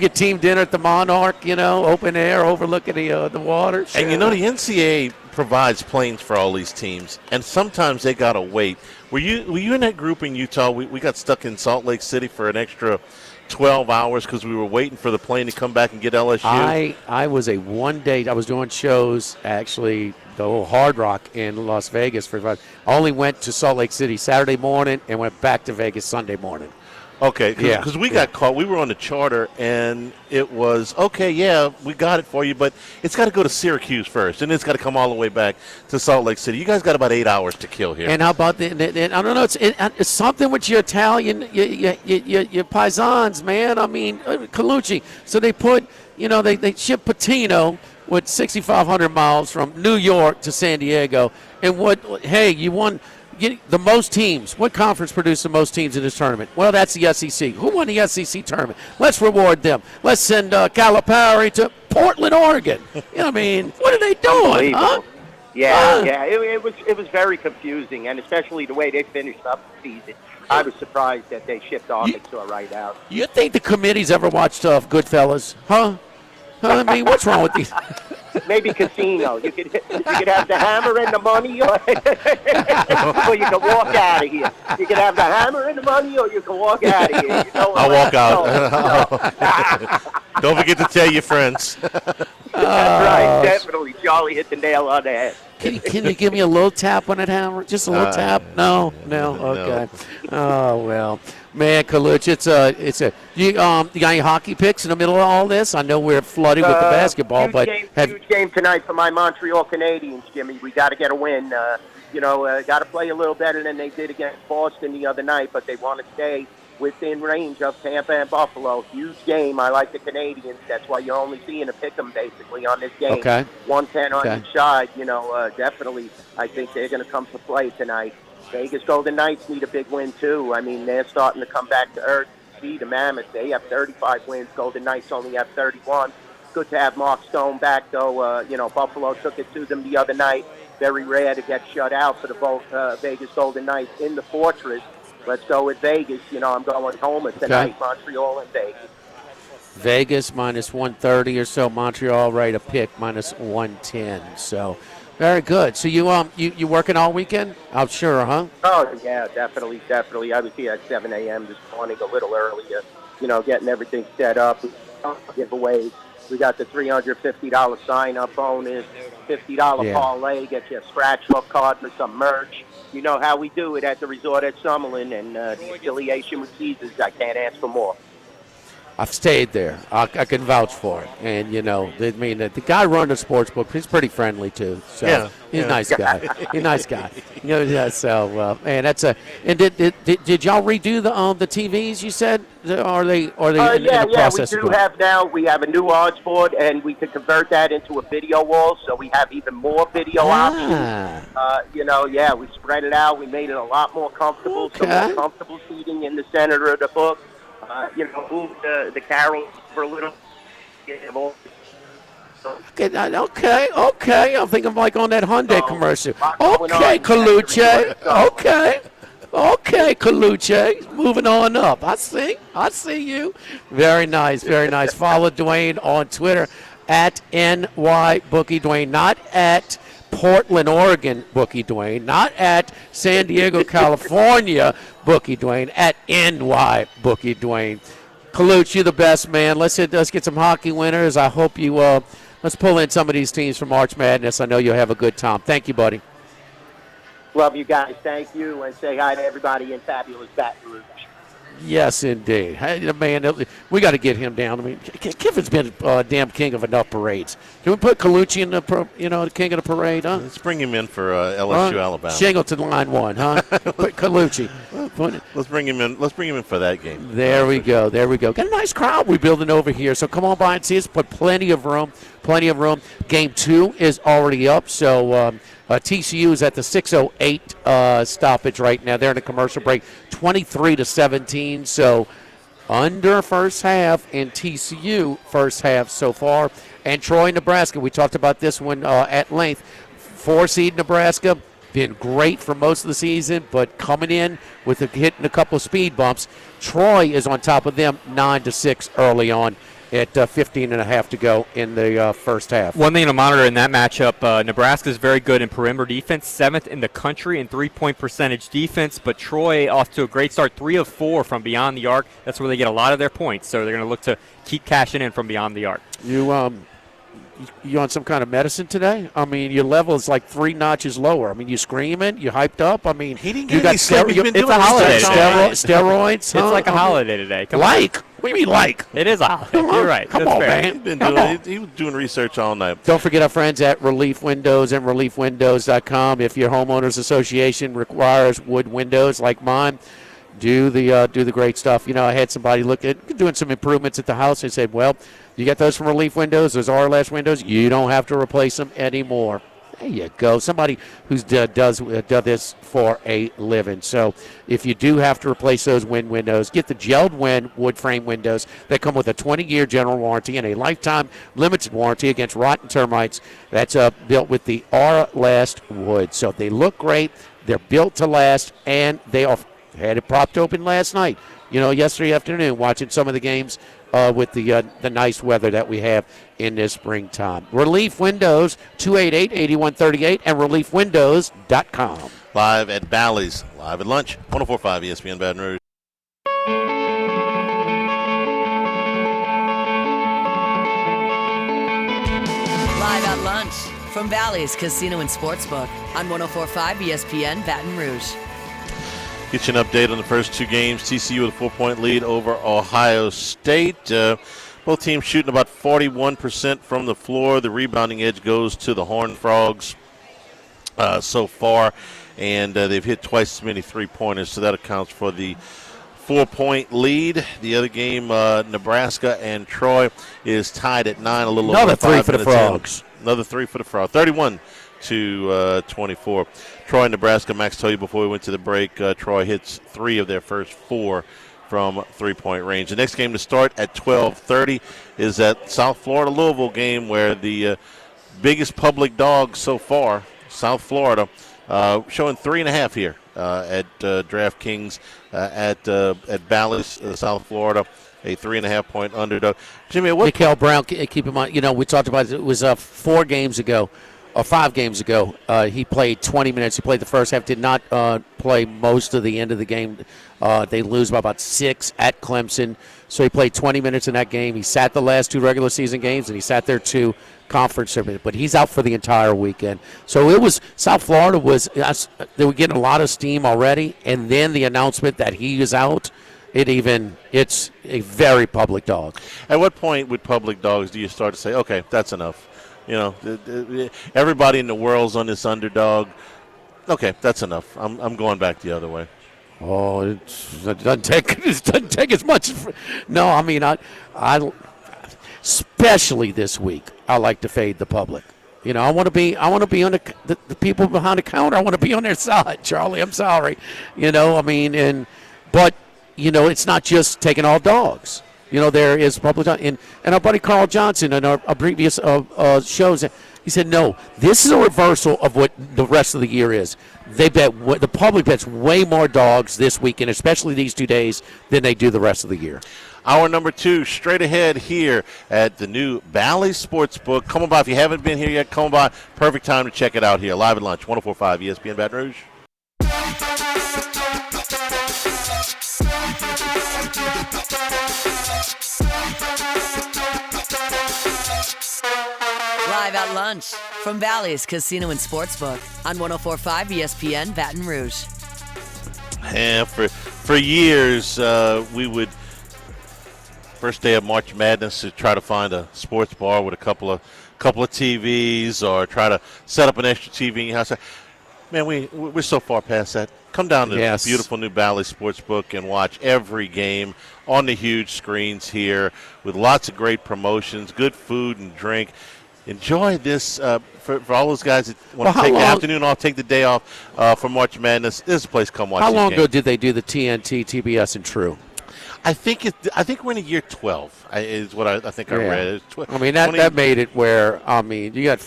your team dinner at the Monarch. Open air, overlooking the water. Sure. And the NCAA provides planes for all these teams, and sometimes they gotta wait. Were you in that group in Utah? We got stuck in Salt Lake City for an extra 12 hours because we were waiting for the plane to come back and get LSU. I was a one-day. I was doing shows, actually, the old Hard Rock in Las Vegas. I only went to Salt Lake City Saturday morning and went back to Vegas Sunday morning. Okay, because we got caught. We were on the charter, and it was, okay, yeah, we got it for you, but it's got to go to Syracuse first, and it's got to come all the way back to Salt Lake City. You guys got about 8 hours to kill here. And how about I don't know, it's something with your Italian, your paisans, man. I mean, Colucci. So they put, they ship Patino with 6,500 miles from New York to San Diego, and you won. The most teams. What conference produced the most teams in this tournament? Well, that's the SEC. Who won the SEC tournament? Let's reward them. Let's send Calipari to Portland, Oregon. What are they doing? Huh? Yeah. It was very confusing, and especially the way they finished up the season. I was surprised that they shipped Arkansas right out. You think the committee's ever watched Goodfellas? Huh? I mean, what's wrong with these? Maybe casino. You could have the hammer and the money, or you can walk out of here. You can have the hammer and the money, or you can walk out of here. I'll walk out. Don't forget to tell your friends. That's right, definitely. Charlie hit the nail on the head. Can you give me a little tap on that hammer? Just a little tap? No. Okay. Oh well, man, Colucci, you got any hockey picks in the middle of all this? I know we're flooded with the basketball, huge game tonight for my Montreal Canadiens, Jimmy. We got to get a win. Got to play a little better than they did against Boston the other night, but they want to stay within range of Tampa and Buffalo. Huge game. I like the Canadians. That's why you're only seeing a pick 'em basically on this game. Okay. 110 on each side. Definitely, I think they're going to come to play tonight. Vegas Golden Knights need a big win, too. I mean, they're starting to come back to earth. See the Mammoths. They have 35 wins. Golden Knights only have 31. Good to have Mark Stone back, though. Buffalo took it to them the other night. Very rare to get shut out for the Vegas Golden Knights in the Fortress. Let's go with Vegas. I'm going Homer tonight, Montreal and Vegas. Vegas minus 130 or so. Montreal right a pick minus 110. So very good. So you working all weekend? I'm sure, huh? Oh yeah, definitely. I was here at 7 a.m. this morning, a little earlier. Getting everything set up. Giveaways. We got the $350 sign-up bonus, $50 parlay. Get you a scratch-off card for some merch. You know how we do it at the resort at Summerlin, and the affiliation with Caesars. I can't ask for more. I've stayed there. I can vouch for it. And, the guy running the sports book, he's pretty friendly, too. So he's a nice guy. He's a nice guy. Man, that's a – and did y'all redo the TVs, you said? Are they in the process? We do have now. We have a new odds board, and we can convert that into a video wall, so we have even more video options. We spread it out. We made it a lot more comfortable, so more comfortable seating in the center of the book. Move the carols for a little. Okay. I'm thinking like on that Hyundai commercial. Okay, Colucci. Okay, Colucci. Moving on up. I see you. Very nice. Follow Dwayne on Twitter at NYBookie Dwayne, not at Portland, Oregon, Bookie Dwayne, not at San Diego, California, Bookie Dwayne, at NY Bookie Dwayne. Colucci, you the best, man. Let's get some hockey winners. I hope you let's pull in some of these teams from March Madness. I know you'll have a good time. Thank you, buddy. Love you guys. Thank you, and say hi to everybody in fabulous Baton Rouge. Yes, indeed. Hey, man, we got to get him down. I mean, Kiffin's been damn king of enough parades. Can we put Colucci in the king of the parade, huh? Let's bring him in for LSU, Alabama. Shingle to line one, huh? Put Colucci. Let's bring him in. Let's bring him in for that game. There we go. There we go. Got a nice crowd we're building over here. So come on by and see us. Put plenty of room. Plenty of room. Game 2 is already up. So TCU is at the 6:08 stoppage right now. They're in a commercial break. 23-17. So under first half in TCU first half so far. And Troy, Nebraska. We talked about this one at length. 4-seed Nebraska. Been great for most of the season, but coming in with hitting a couple of speed bumps. Troy is on top of them 9-6 early on at 15 and a half to go in the first half. One thing to monitor in that matchup, Nebraska is very good in perimeter defense, 7th in the country in three-point percentage defense, but Troy off to a great start, 3 of 4 from beyond the arc. That's where they get a lot of their points, so they're going to look to keep cashing in from beyond the arc. You on some kind of medicine today? I mean, your level is like 3 notches lower. I mean, you screaming? You hyped up? I mean, he didn't get any sleep. It's a holiday today. Steroids? It's like a holiday today. Come on. What do you mean like? It is a holiday. You're right. Come That's on, fair. man. He was doing research all night. Don't forget our friends at Relief Windows and ReliefWindows.com. If your homeowners association requires wood windows like mine, do the great stuff. You know, I had somebody look at doing some improvements at the house. They said, well, you get those from Relief Windows, those RLS windows, you don't have to replace them anymore. There you go. Somebody who's does this for a living. So if you do have to replace those windows, get the gelled wood frame windows that come with a 20-year general warranty and a lifetime limited warranty against rotten termites. That's built with the RLast wood. So they look great. They're built to last, and they had it propped open last night. You know, yesterday afternoon, watching some of the games with the nice weather that we have in this springtime. Relief Windows, 288-8138, and reliefwindows.com. Live at Bally's, live at lunch, 104.5 ESPN Baton Rouge. Live at lunch from Bally's Casino and Sportsbook on 104.5 ESPN Baton Rouge. Get you an update on the first 2 games. TCU with a 4-point lead over Ohio State. Both teams shooting about 41% from the floor. The rebounding edge goes to the Horned Frogs so far, and they've hit twice as many three-pointers, so that accounts for the 4-point lead. The other game, Nebraska and Troy, is tied at 9. Another 3 for the Frogs. Another 3 for the Frogs. 31-24. Troy, Nebraska. Max told you before we went to the break, Troy hits 3 of their first 4 from three-point range. The next game to start at 12:30 is that South Florida-Louisville game where the biggest public dog so far, South Florida, showing 3.5 here at DraftKings at Bally's, South Florida. A 3.5-point underdog. Jimmy, what? Mikael Brown, keep in mind, you know, we talked about it was 4 games ago. 5 games ago, he played 20 minutes. He played the first half, did not play most of the end of the game. They lose by about 6 at Clemson. So he played 20 minutes in that game. He sat the last 2 regular season games, and he sat there 2 conference. But he's out for the entire weekend. So it was South Florida they were getting a lot of steam already, and then the announcement that he is out. It's a very public dog. At what point with public dogs do you start to say, okay, that's enough? You know, everybody in the world's on this underdog. Okay, that's enough. I'm going back the other way. Oh, it doesn't take as much. No, I mean, I especially this week, I like to fade the public. You know, I want to be on the people behind the counter. I want to be on their side, Charlie. I'm sorry. You know, I mean, but you know, it's not just taking all dogs. You know, there is public, and our buddy Carl Johnson in our previous shows, he said, no, this is a reversal of what the rest of the year is. The public bets way more dogs this weekend, especially these 2 days, than they do the rest of the year. Hour number 2, straight ahead here at the new Bally's Sportsbook. Come on by. If you haven't been here yet, come on by. Perfect time to check it out here. Live at lunch, 104.5 ESPN Baton Rouge. Live at lunch from Bally's Casino and Sportsbook on 104.5 ESPN Baton Rouge. Yeah, for years, we would, first day of March Madness, to try to find a sports bar with a couple of TVs or try to set up an extra TV in your house. Man, we're so far past that. come down to Yes. the beautiful New Valley Sportsbook and watch every game on the huge screens here with lots of great promotions, good food and drink. Enjoy this for all those guys that want to take the afternoon off, take the day off from March Madness. This is a place to come watch. How these long games. ago did they do the TNT, TBS, and True? I think we're in year 12. Is what I think I read. It's I mean that made it where you got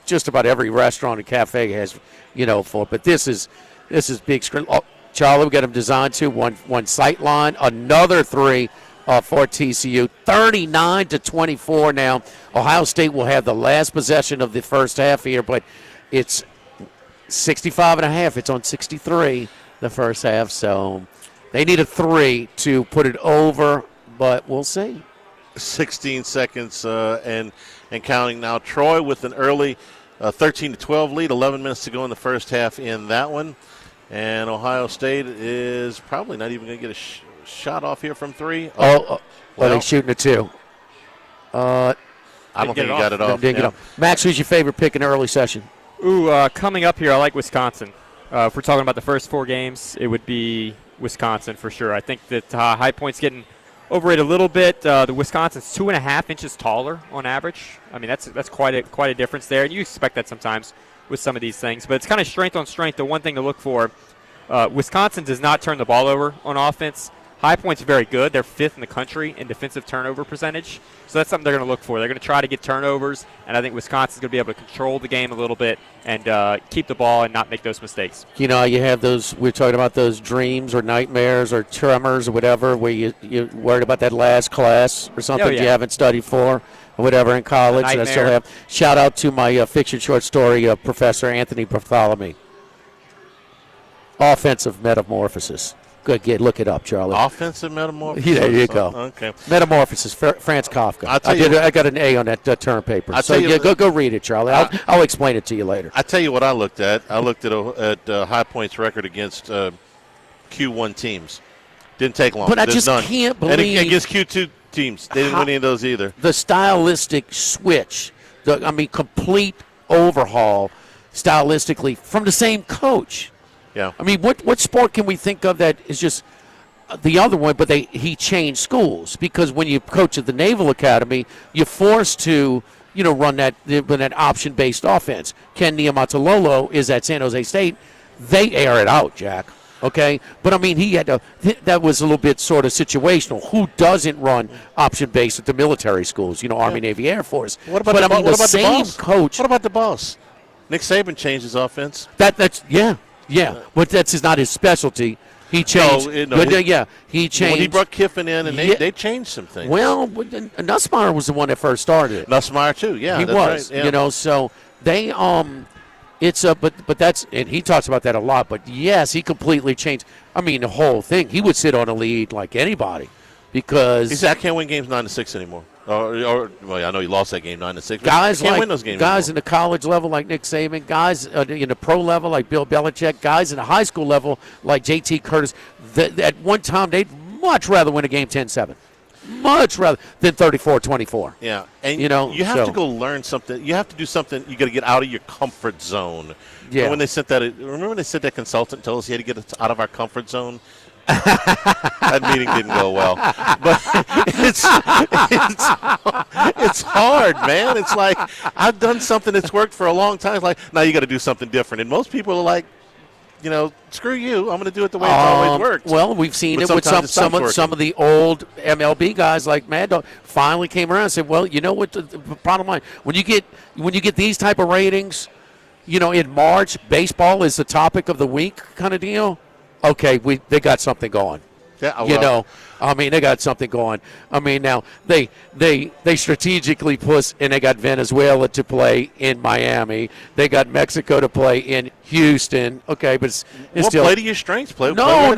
just about every restaurant and cafe has but this is big screen. Oh, Charlie, we got them designed to one sight line, another 3 for TCU, 39-24 now. Ohio State will have the last possession of the first half here, but it's 65.5. It's on 63 the first half, so they need a 3 to put it over, but we'll see. 16 seconds and counting now. Troy with an early 13-12 lead, 11 minutes to go in the first half in that one. And Ohio State is probably not even going to get a shot off here from 3. They're shooting a 2. I don't think he got it off. Didn't get off. Max, who's your favorite pick in the early session? Coming up here, I like Wisconsin. If we're talking about the first 4 games, it would be Wisconsin for sure. I think that High Point's getting overrated a little bit. The Wisconsin's 2.5 inches taller on average. I mean, that's quite a difference there. And you expect that sometimes with some of these things. But it's kind of strength on strength. The one thing to look for, Wisconsin does not turn the ball over on offense. High Point's very good. They're 5th in the country in defensive turnover percentage. So that's something they're going to look for. They're going to try to get turnovers, and I think Wisconsin's going to be able to control the game a little bit and keep the ball and not make those mistakes. You have those, we're talking about those dreams or nightmares or tremors or whatever where you're worried about that last class or something you haven't studied for or whatever in college. And I still have. Shout out to my fiction short story Professor Anthony Bartholomew. Offensive metamorphosis. Good, look it up, Charlie. Offensive metamorphosis. Yeah, there you go. Okay. Metamorphosis, Franz Kafka. I got an A on that term paper. Go read it, Charlie. I'll explain it to you later. I tell you what I looked at. I looked at High Point's record against Q1 teams. Didn't take long. But I just can't believe. And against Q2 teams, they didn't win any of those either. The stylistic switch, complete overhaul stylistically from the same coach. Yeah. I mean, what sport can we think of that is just the other one, but he changed schools? Because when you coach at the Naval Academy, you're forced to, run that option-based offense. Ken Niumatalolo is at San Jose State. They air it out, Jack. Okay? But, I mean, that was a little bit sort of situational. Who doesn't run option-based at the military schools? Army, Navy, Air Force. What about the boss? What about the boss? Nick Saban changed his offense. Yeah, but that's not his specialty. He changed. He changed. When he brought Kiffin in, and they changed some things. Well, Nussmeier was the one that first started it. Nussmeier too. Yeah, he was. Right, yeah. So they it's but that's, and he talks about that a lot. But yes, he completely changed. I mean, the whole thing. He would sit on a lead like anybody because he said, "I can't win games 9-6 anymore." Well, I know he lost that game 9-6. Guys can't win those games guys anymore. In the college level like Nick Saban, guys in the pro level like Bill Belichick, guys in the high school level like JT Curtis. At one time, they'd much rather win a game 10-7. Much rather than 34-24. Yeah, and you have to go learn something. You have to do something. You got to get out of your comfort zone. Yeah. When they sent remember when they sent that consultant told us he had to get us out of our comfort zone? That meeting didn't go well, but it's hard, man. It's like I've done something that's worked for a long time. It's like now you got to do something different, and most people are like, screw you. I'm going to do it the way it's always worked. Well, we've seen it with some of the old MLB guys like Mad Dog finally came around and said, well, you know what the bottom line when you get these type of ratings, in March, baseball is the topic of the week kind of deal. Okay, they got something going. Yeah, they got something going. I mean, now they strategically push, and they got Venezuela to play in Miami. They got Mexico to play in Houston. Okay, but it's still play to your strengths. Play. No.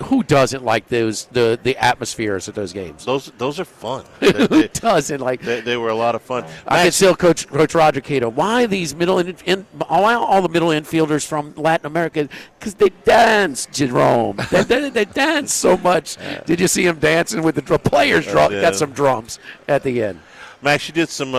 Who doesn't like the atmospheres of those games? Those are fun. Who doesn't like? They were a lot of fun. I can still coach Roger Cato. Why these why all the middle infielders from Latin America? Because they dance, Jerome. they dance so much. Yeah. Did you see them dancing with the players? Got some drums at the end. Max, you did some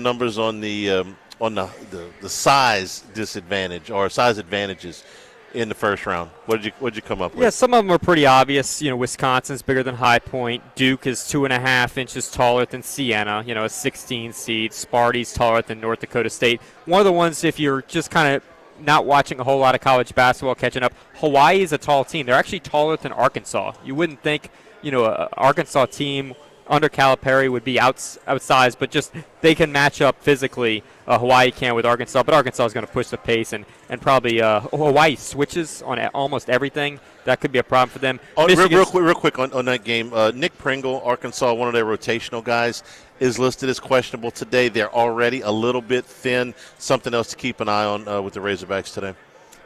numbers on the on the size disadvantage or size advantages in the first round? What did you come up with? Yeah, some of them are pretty obvious. Wisconsin's bigger than High Point. Duke is 2.5 inches taller than Siena, a 16 seed. Sparty's taller than North Dakota State. One of the ones, if you're just kind of not watching a whole lot of college basketball, catching up, Hawaii is a tall team. They're actually taller than Arkansas. You wouldn't think, an Arkansas team under Calipari would be outsized, but just they can match up physically. Hawaii can with Arkansas, but Arkansas is going to push the pace, and probably Hawaii switches on almost everything. That could be a problem for them. Real quick on that game. Nick Pringle, Arkansas, one of their rotational guys, is listed as questionable today. They're already a little bit thin. Something else to keep an eye on with the Razorbacks today.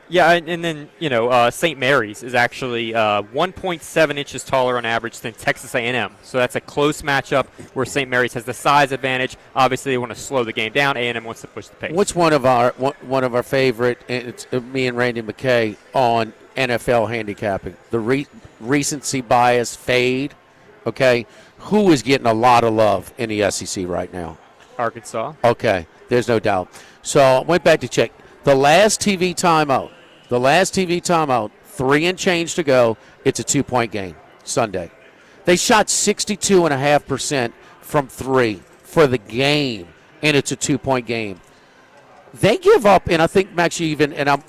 Yeah, and then, St. Mary's is actually 1.7 inches taller on average than Texas A&M. So that's a close matchup where St. Mary's has the size advantage. Obviously, they want to slow the game down. A&M wants to push the pace. What's one of our favorite, it's me and Randy McKay, on NFL handicapping? The recency bias fade, okay? Who is getting a lot of love in the SEC right now? Arkansas. Okay, there's no doubt. So I went back to check. The last TV timeout, 3 and change to go, it's a 2-point game Sunday. They shot 62.5% from 3 for the game, and it's a 2-point game. They give up, and I think Max, and I'm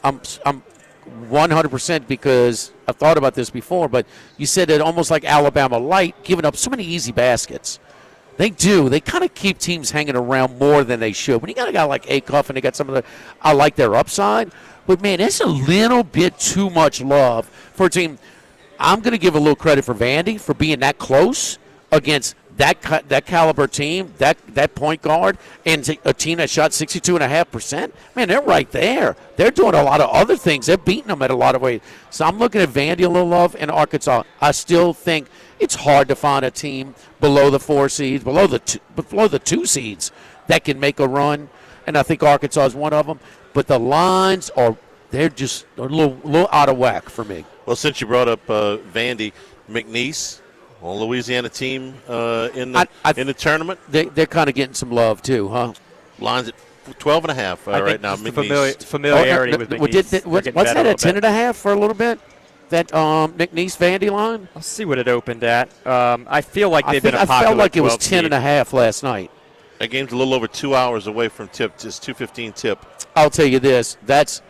100% because I've thought about this before, but you said it almost like Alabama Light, giving up so many easy baskets. They do. They kind of keep teams hanging around more than they should. When you got a guy like Acuff and they got some of I like their upside, but man, it's a little bit too much love for a team. I'm going to give a little credit for Vandy for being that close against that caliber team, that point guard, and a team that shot 62.5%. Man, they're right there. They're doing a lot of other things. They're beating them at a lot of ways. So I'm looking at Vandy a little love and Arkansas. I still think it's hard to find a team below the 4 seeds, below the 2 seeds that can make a run, and I think Arkansas is one of them. But the lines they're just a little out of whack for me. Well, since you brought up Vandy, McNeese, Louisiana team in the tournament. They're kind of getting some love too, huh? Lines at 12.5 right now. Familiarity with McNeese. Wasn't that at 10.5 for a little bit? That McNeese Vandy line? I'll see what it opened at. I feel like they've been a popular I felt like it was 12 10.5 last night. That game's a little over 2 hours away from tip. Just 2:15 tip. I'll tell you this. That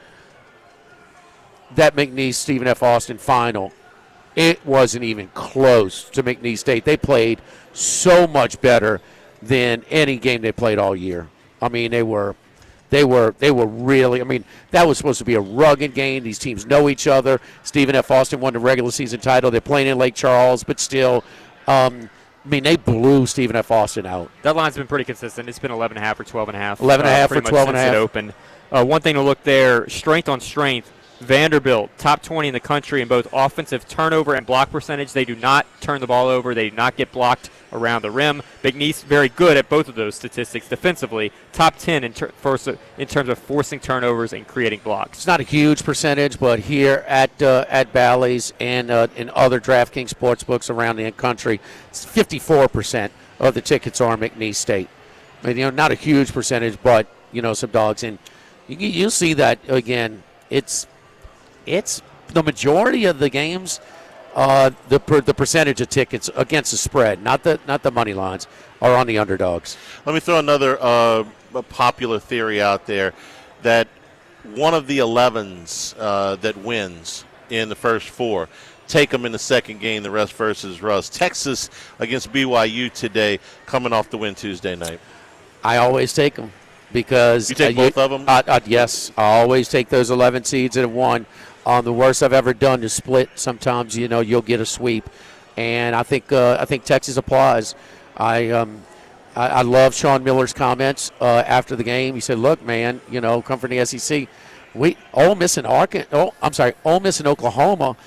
McNeese Stephen F. Austin final, it wasn't even close to McNeese State. They played so much better than any game they played all year. I mean, they were really, that was supposed to be a rugged game. These teams know each other. Stephen F. Austin won the regular season title. They're playing in Lake Charles, but still, they blew Stephen F. Austin out. That line's been pretty consistent. It's been 11.5 or 12.5. 11.5 or 12.5. Since it opened. One thing to look there, strength on strength. Vanderbilt, top 20 in the country in both offensive turnover and block percentage. They do not turn the ball over. They do not get blocked around the rim. McNeese, very good at both of those statistics defensively. Top 10 in terms of forcing turnovers and creating blocks. It's not a huge percentage, but here at Bally's and in other DraftKings sportsbooks around the country, it's 54% of the tickets are on McNeese State. Not a huge percentage, but, some dogs. And you'll see that, again, it's the majority of the games, the percentage of tickets against the spread, not the money lines, are on the underdogs. Let me throw another popular theory out there that one of the 11s that wins in the first 4, take them in the second game, the rest versus Russ. Texas against BYU today, coming off the win Tuesday night. I always take them. Because you take both of them? Yes, I always take those 11 seeds that have won. The worst I've ever done is split. Sometimes you'll get a sweep, and I think Texas applies. I love Sean Miller's comments after the game. He said, "Look, man, come from the SEC. Ole Miss and Oklahoma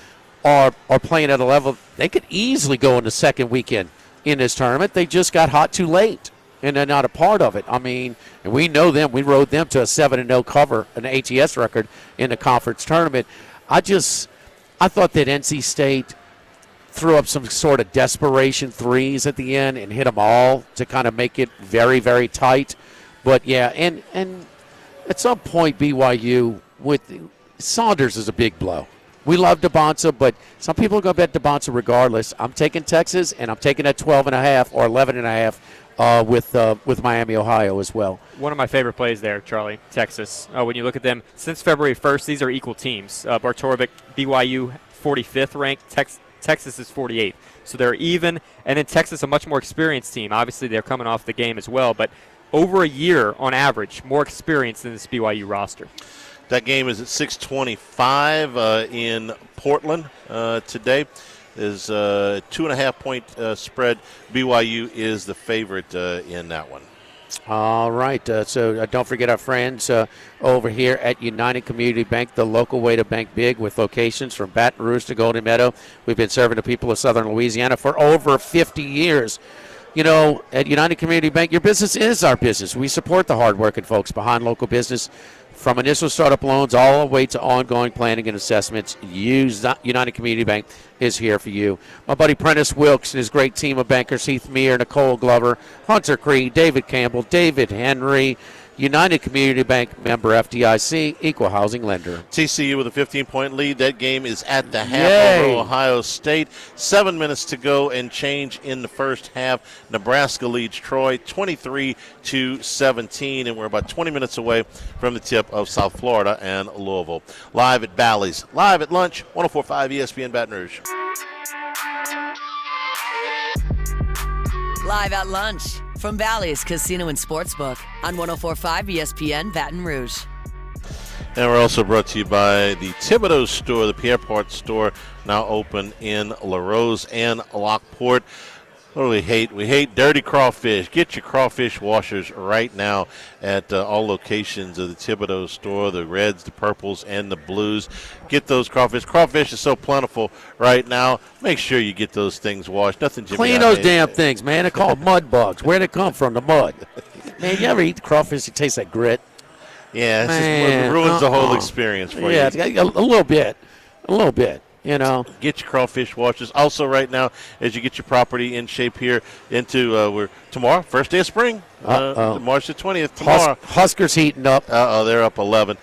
are playing at a level they could easily go in the second weekend in this tournament. They just got hot too late." And they're not a part of it. And we know them. We rode them to a 7-0 cover, an ATS record in the conference tournament. I thought that NC State threw up some sort of desperation threes at the end and hit them all to kind of make it very, very tight. But, yeah, and at some point BYU with Saunders is a big blow. We love DeBonsa, but some people are going to bet DeBonsa regardless. I'm taking Texas, and I'm taking that 12.5 or 11.5 with Miami, Ohio as well. One of my favorite plays there, Charlie, Texas. When you look at them, since February 1st, these are equal teams. Bartorovic, BYU, 45th ranked. Texas is 48th. So they're even. And then Texas, a much more experienced team. Obviously, they're coming off the game as well. But over a year, on average, more experience than this BYU roster. That game is at 6:25 in Portland today. Is a 2.5-point spread. BYU is the favorite in that one. All right. So don't forget our friends over here at United Community Bank, the local way to bank big with locations from Baton Rouge to Golden Meadow. We've been serving the people of Southern Louisiana for over 50 years. You know, at United Community Bank, your business is our business. We support the hardworking folks behind local business. From initial startup loans all the way to ongoing planning and assessments, United Community Bank is here for you. My buddy Prentice Wilkes and his great team of bankers, Heath Meir, Nicole Glover, Hunter Creed, David Campbell, David Henry, United Community Bank, member FDIC, equal housing lender. TCU with a 15-point lead. That game is at the half Yay. over Ohio State. 7 minutes to go and change in the first half. Nebraska leads Troy 23-17, and we're about 20 minutes away from the tip of South Florida and Louisville. Live at Bally's. Live at lunch, 104.5 ESPN Baton Rouge. Live at lunch from Bally's Casino and Sportsbook on 104.5 ESPN Baton Rouge. And we're also brought to you by the Thibodeau store, the Pierre Part store, now open in La Rose and Lockport. What do we hate? We hate dirty crawfish. Get your crawfish washers right now at all locations of the Thibodeau store, the reds, the purples, and the blues. Get those crawfish. Crawfish is so plentiful right now. Make sure you get those things washed. Nothing Jimmy Clean those damn things, man. They're called mud bugs. Where'd it come from? The mud. Man, you ever eat the crawfish that tastes like grit? Yeah, it ruins the whole experience for you. Yeah, a little bit. A little bit. You know, get your crawfish washers. Also, right now, as you get your property in shape here into we're tomorrow, first day of spring, March the 20th. Tomorrow, Huskers heating up. They're up 11.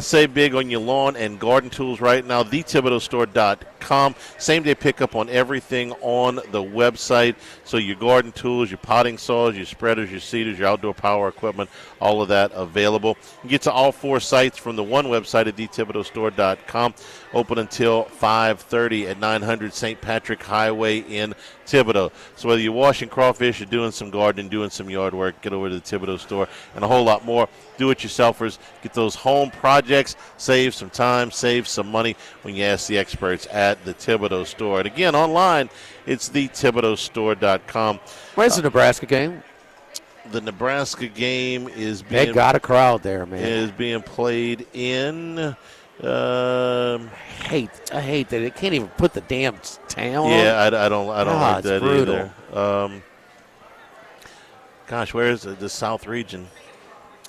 Save big on your lawn and garden tools right now. TheThibodeauStore.com. Same day pickup on everything on the website. So your garden tools, your potting saws, your spreaders, your seeders, your outdoor power equipment, all of that available. You get to all 4 sites from the one website at TheThibodeauStore.com. Open until 5:30 at 900 St. Patrick Highway in Thibodaux. So whether you're washing crawfish or doing some gardening, doing some yard work, get over to the Thibodaux store and a whole lot more. Do-it-yourselfers. Get those home projects. Save some time, save some money when you ask the experts at the Thibodaux store. And again, online, it's TheThibodeauStore.com. Where's the Nebraska game? The Nebraska game is being... They got a crowd there, man. Is being played in... I hate that they can't even put the damn town. Yeah, I don't like that brutal. either. Gosh, where is the South region?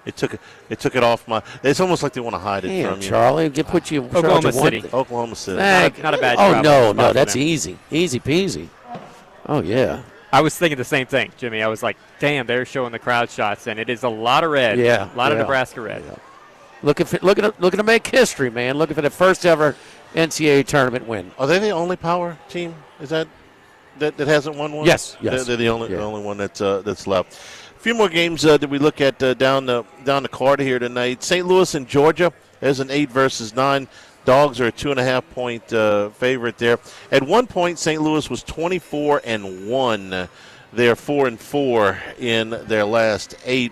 It took it off my. It's almost like they want to hide it from you. Charlie, put you Oklahoma City. Oklahoma City. Not a bad Oh travel. no, that's easy peasy. Oh yeah. I was thinking the same thing, Jimmy. I was like, damn, they're showing the crowd shots, and it is a lot of red. Yeah, a lot of Nebraska red. Yeah. Looking to make history, man. Looking for the first ever NCAA tournament win. Are they the only power team? Is that hasn't won one? Yes. They're the only one that's left. A few more games that we look at down the card here tonight. St. Louis and Georgia. There's an 8-9. Dogs are a 2.5-point favorite there. At one point, St. Louis was 24-1. They're 4-4 in their last 8.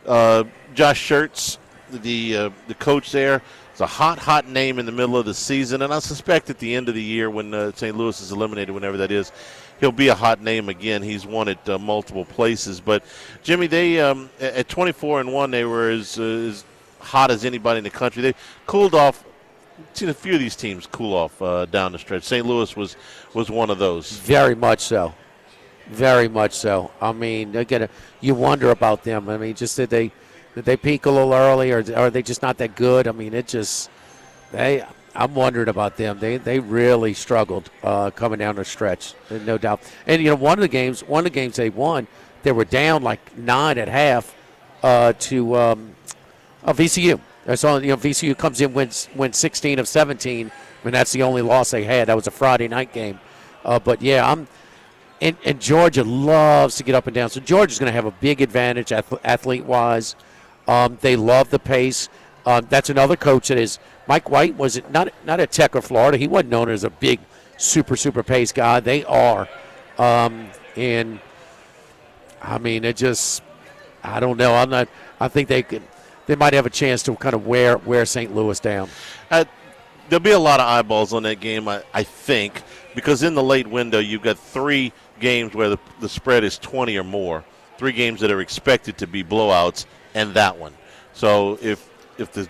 Josh Schertz, the coach there, is a hot name in the middle of the season, and I suspect at the end of the year when St. Louis is eliminated, whenever that is, he'll be a hot name again. He's won at multiple places. But, Jimmy, they at 24-1, they were as hot as anybody in the country. They cooled off. Seen a few of these teams cool off down the stretch. St. Louis was one of those. Very much so. Very much so. I mean, again, you wonder about them. I mean, just did they peak a little early, or are they just not that good? I mean, I'm wondering about them. They really struggled coming down the stretch, no doubt. And one of the games they won, they were down like 9 at half to VCU. That's all. VCU comes in, wins 16 of 17, and that's the only loss they had. That was a Friday night game. But yeah, and Georgia loves to get up and down. So Georgia's going to have a big advantage athlete-wise. They love the pace. That's another coach that is. Mike White was not at Tech or Florida. He wasn't known as a big, super pace guy. They are, and I mean, I don't know. I think they might have a chance to kind of wear St. Louis down. There'll be a lot of eyeballs on that game, I think, because in the late window you've got 3 games where the spread is 20 or more, 3 games that are expected to be blowouts, and that one. So if the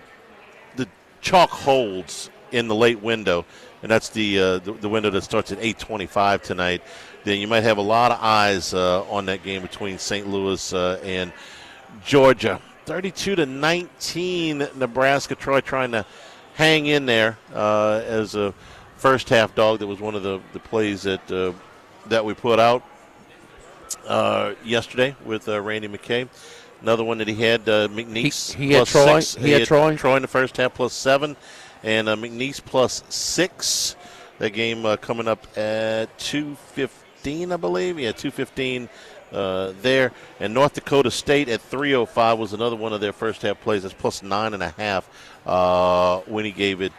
chalk holds in the late window, and that's the window that starts at 8:25 tonight, then you might have a lot of eyes on that game between St. Louis and Georgia. 32-19, Nebraska. Troy trying to hang in there as a first half dog. That was one of the plays that we put out yesterday with Randy McKay. Another one that he had McNeese he had plus Troy. 6. He had Troy. Troy in the first half plus 7, and McNeese plus 6. That game coming up at 2:15, I believe. Yeah, 2:15 there. And North Dakota State at 3:05 was another one of their first half plays. That's plus 9.5 when he gave it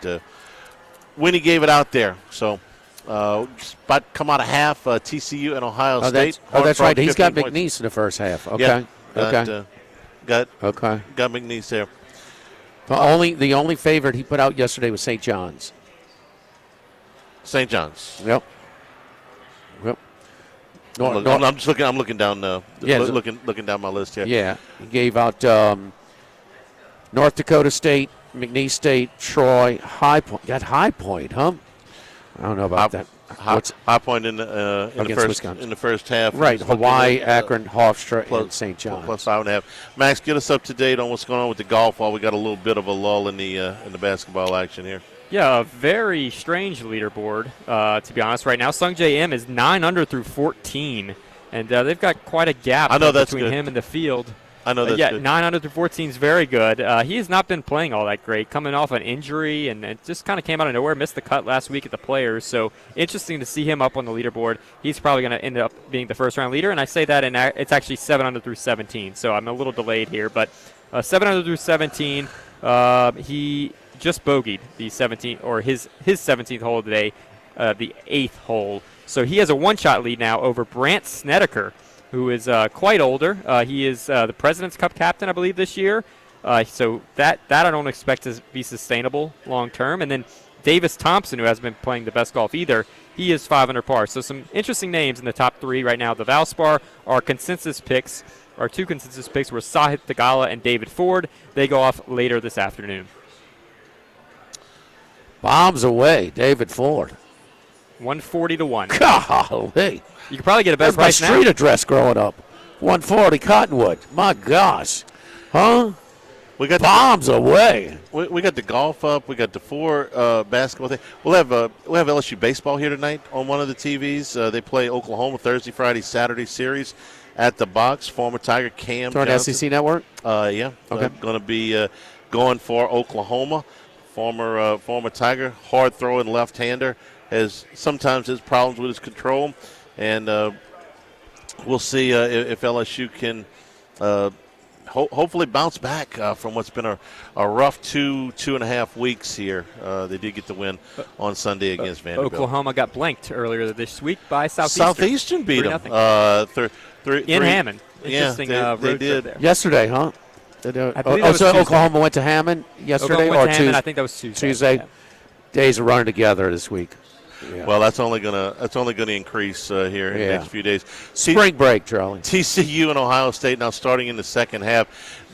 out there. So about come out of half TCU and Ohio State. That's right. He's got points. McNeese in the first half. Okay. Yeah, okay. Got Okay. McNeese there. The only favorite he put out yesterday was St. John's. St. John's. Yep. I'm just looking. I'm looking down. Looking down my list here. Yeah, he gave out North Dakota State, McNeese State, Troy, High Point. Got High Point, huh? I don't know about that. High Point in the first half. Right, Hawaii, Akron, Hofstra, and St. John's. Plus 5.5. Max, get us up to date on what's going on with the golf while we got a little bit of a lull in the basketball action here. Yeah, a very strange leaderboard, to be honest. Right now, Sung J M is 9 under through 14, and they've got quite a gap between him and the field. I know that's good. 9 under through 14 is very good. He has not been playing all that great, coming off an injury, and it just kind of came out of nowhere. Missed the cut last week at the Players, so interesting to see him up on the leaderboard. He's probably going to end up being the first-round leader, and I say that, and it's actually 7 under through 17, so I'm a little delayed here, but 7 under through 17, he just bogeyed the 17th, or his 17th hole today, the 8th hole. So he has a one-shot lead now over Brant Snedeker, who is quite older. He is the President's Cup captain, I believe, this year. So that I don't expect to be sustainable long-term. And then Davis Thompson, who hasn't been playing the best golf either, he is 5 under par. So some interesting names in the top 3 right now. The Valspar, our consensus picks, our 2 consensus picks were Sahith Theegala and David Ford. They go off later this afternoon. Bombs away, David Ford. 140-1. Golly. You could probably get a better price now. That's my street address growing up. 140 Cottonwood. My gosh. Huh? We got bombs away. We got the golf up. We got the 4 basketball thing. We'll have LSU baseball here tonight on one of the TVs. They play Oklahoma Thursday, Friday, Saturday series at the box. Former Tiger Cam Johnson. On SEC Network? Yeah. Okay. Going to be going for Oklahoma. Former Tiger, hard throwing left-hander, sometimes has problems with his control, and we'll see if LSU can hopefully bounce back from what's been a rough 2.5 weeks here. They did get the win on Sunday against Vanderbilt. Oklahoma got blanked earlier this week by Southeastern. Southeastern beat them. In Hammond. Interesting. They did there. Yesterday, huh? I believe so Oklahoma went to Hammond yesterday, or Tuesday? I think that was Tuesday. Tuesday. Yeah. Days are running together this week. Yeah. Well, that's only gonna increase here in the next few days. Spring break, Charlie. TCU and Ohio State now starting in the second half.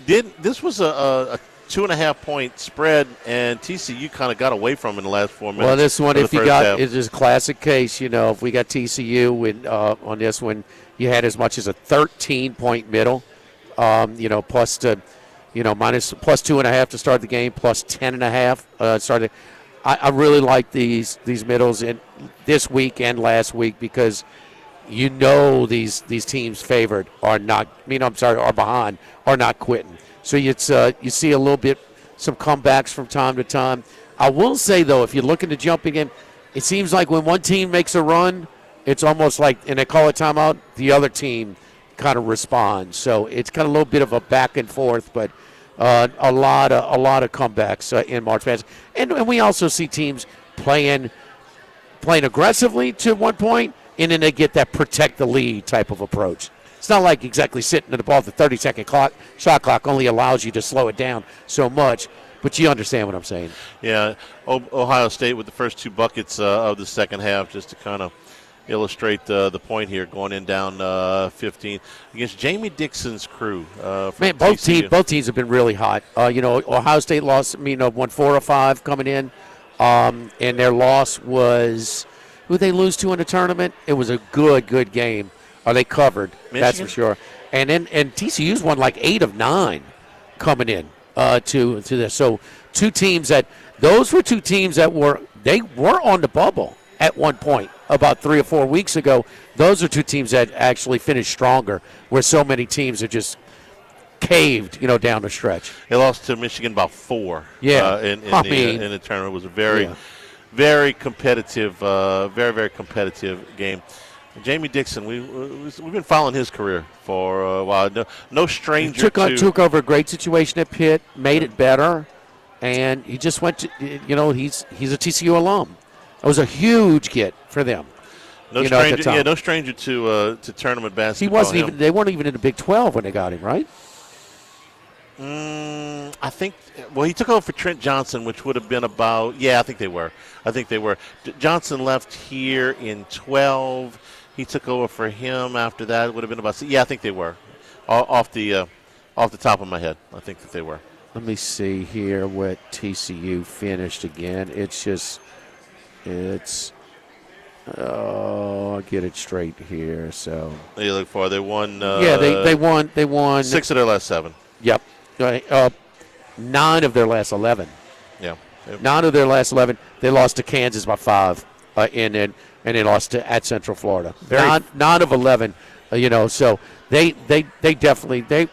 This was a 2.5 point spread, and TCU kind of got away from it in the last 4 minutes. Well, this one, if you got, it's just a classic case. If we got TCU on this one, you had as much as a 13-point middle. Plus to, minus plus 2.5 to start the game, plus 10.5 started. I really like these middles in this week and last week because these teams favored are not. Are behind are not quitting. So you see a little bit, some comebacks from time to time. I will say, though, if you look at the jumping game, it seems like when one team makes a run, it's almost like, and they call it timeout, the other team kind of responds. So it's kind of a little bit of a back and forth, but a lot of comebacks in March Madness. And we also see teams playing aggressively to one point, and then they get that protect the lead type of approach. It's not like exactly sitting at the ball. The 30-second shot clock only allows you to slow it down so much. But you understand what I'm saying. Yeah, Ohio State with the first 2 buckets of the second half, just to kind of illustrate the point here, going in down 15 against Jamie Dixon's crew. Man, both teams have been really hot. Ohio State lost, won 4 or 5 coming in, and their loss was who they lose to in the tournament. It was a good game. They covered, Michigan? That's for sure. And TCU's won like 8 of 9 coming in. To this. So 2 teams those were 2 teams that were on the bubble at one point about 3 or 4 weeks ago. Those are 2 teams that actually finished stronger, where so many teams are just caved, down the stretch. They lost to Michigan by 4. Yeah. In the tournament. It was a very competitive, very competitive game. Jamie Dixon, we've been following his career for a while. No stranger took over a great situation at Pitt, made it better, and he just went to, he's a TCU alum. It was a huge get for them. No stranger to tournament basketball. They weren't even in the Big 12 when they got him, right? I think. Well, he took over for Trent Johnson, which would have been about. Yeah, I think they were. Johnson left here in 12. He took over for him after that. It would have been about. Yeah, I think they were. Off the top of my head, I think that they were. Let me see here what TCU finished again. I'll get it straight here. So they look for. They won. They won 6 of their last 7. Yep. 9 of their last 11. Yeah. 9 of their last 11. They lost to Kansas by 5, and they lost at Central Florida. 9 of 11. So they definitely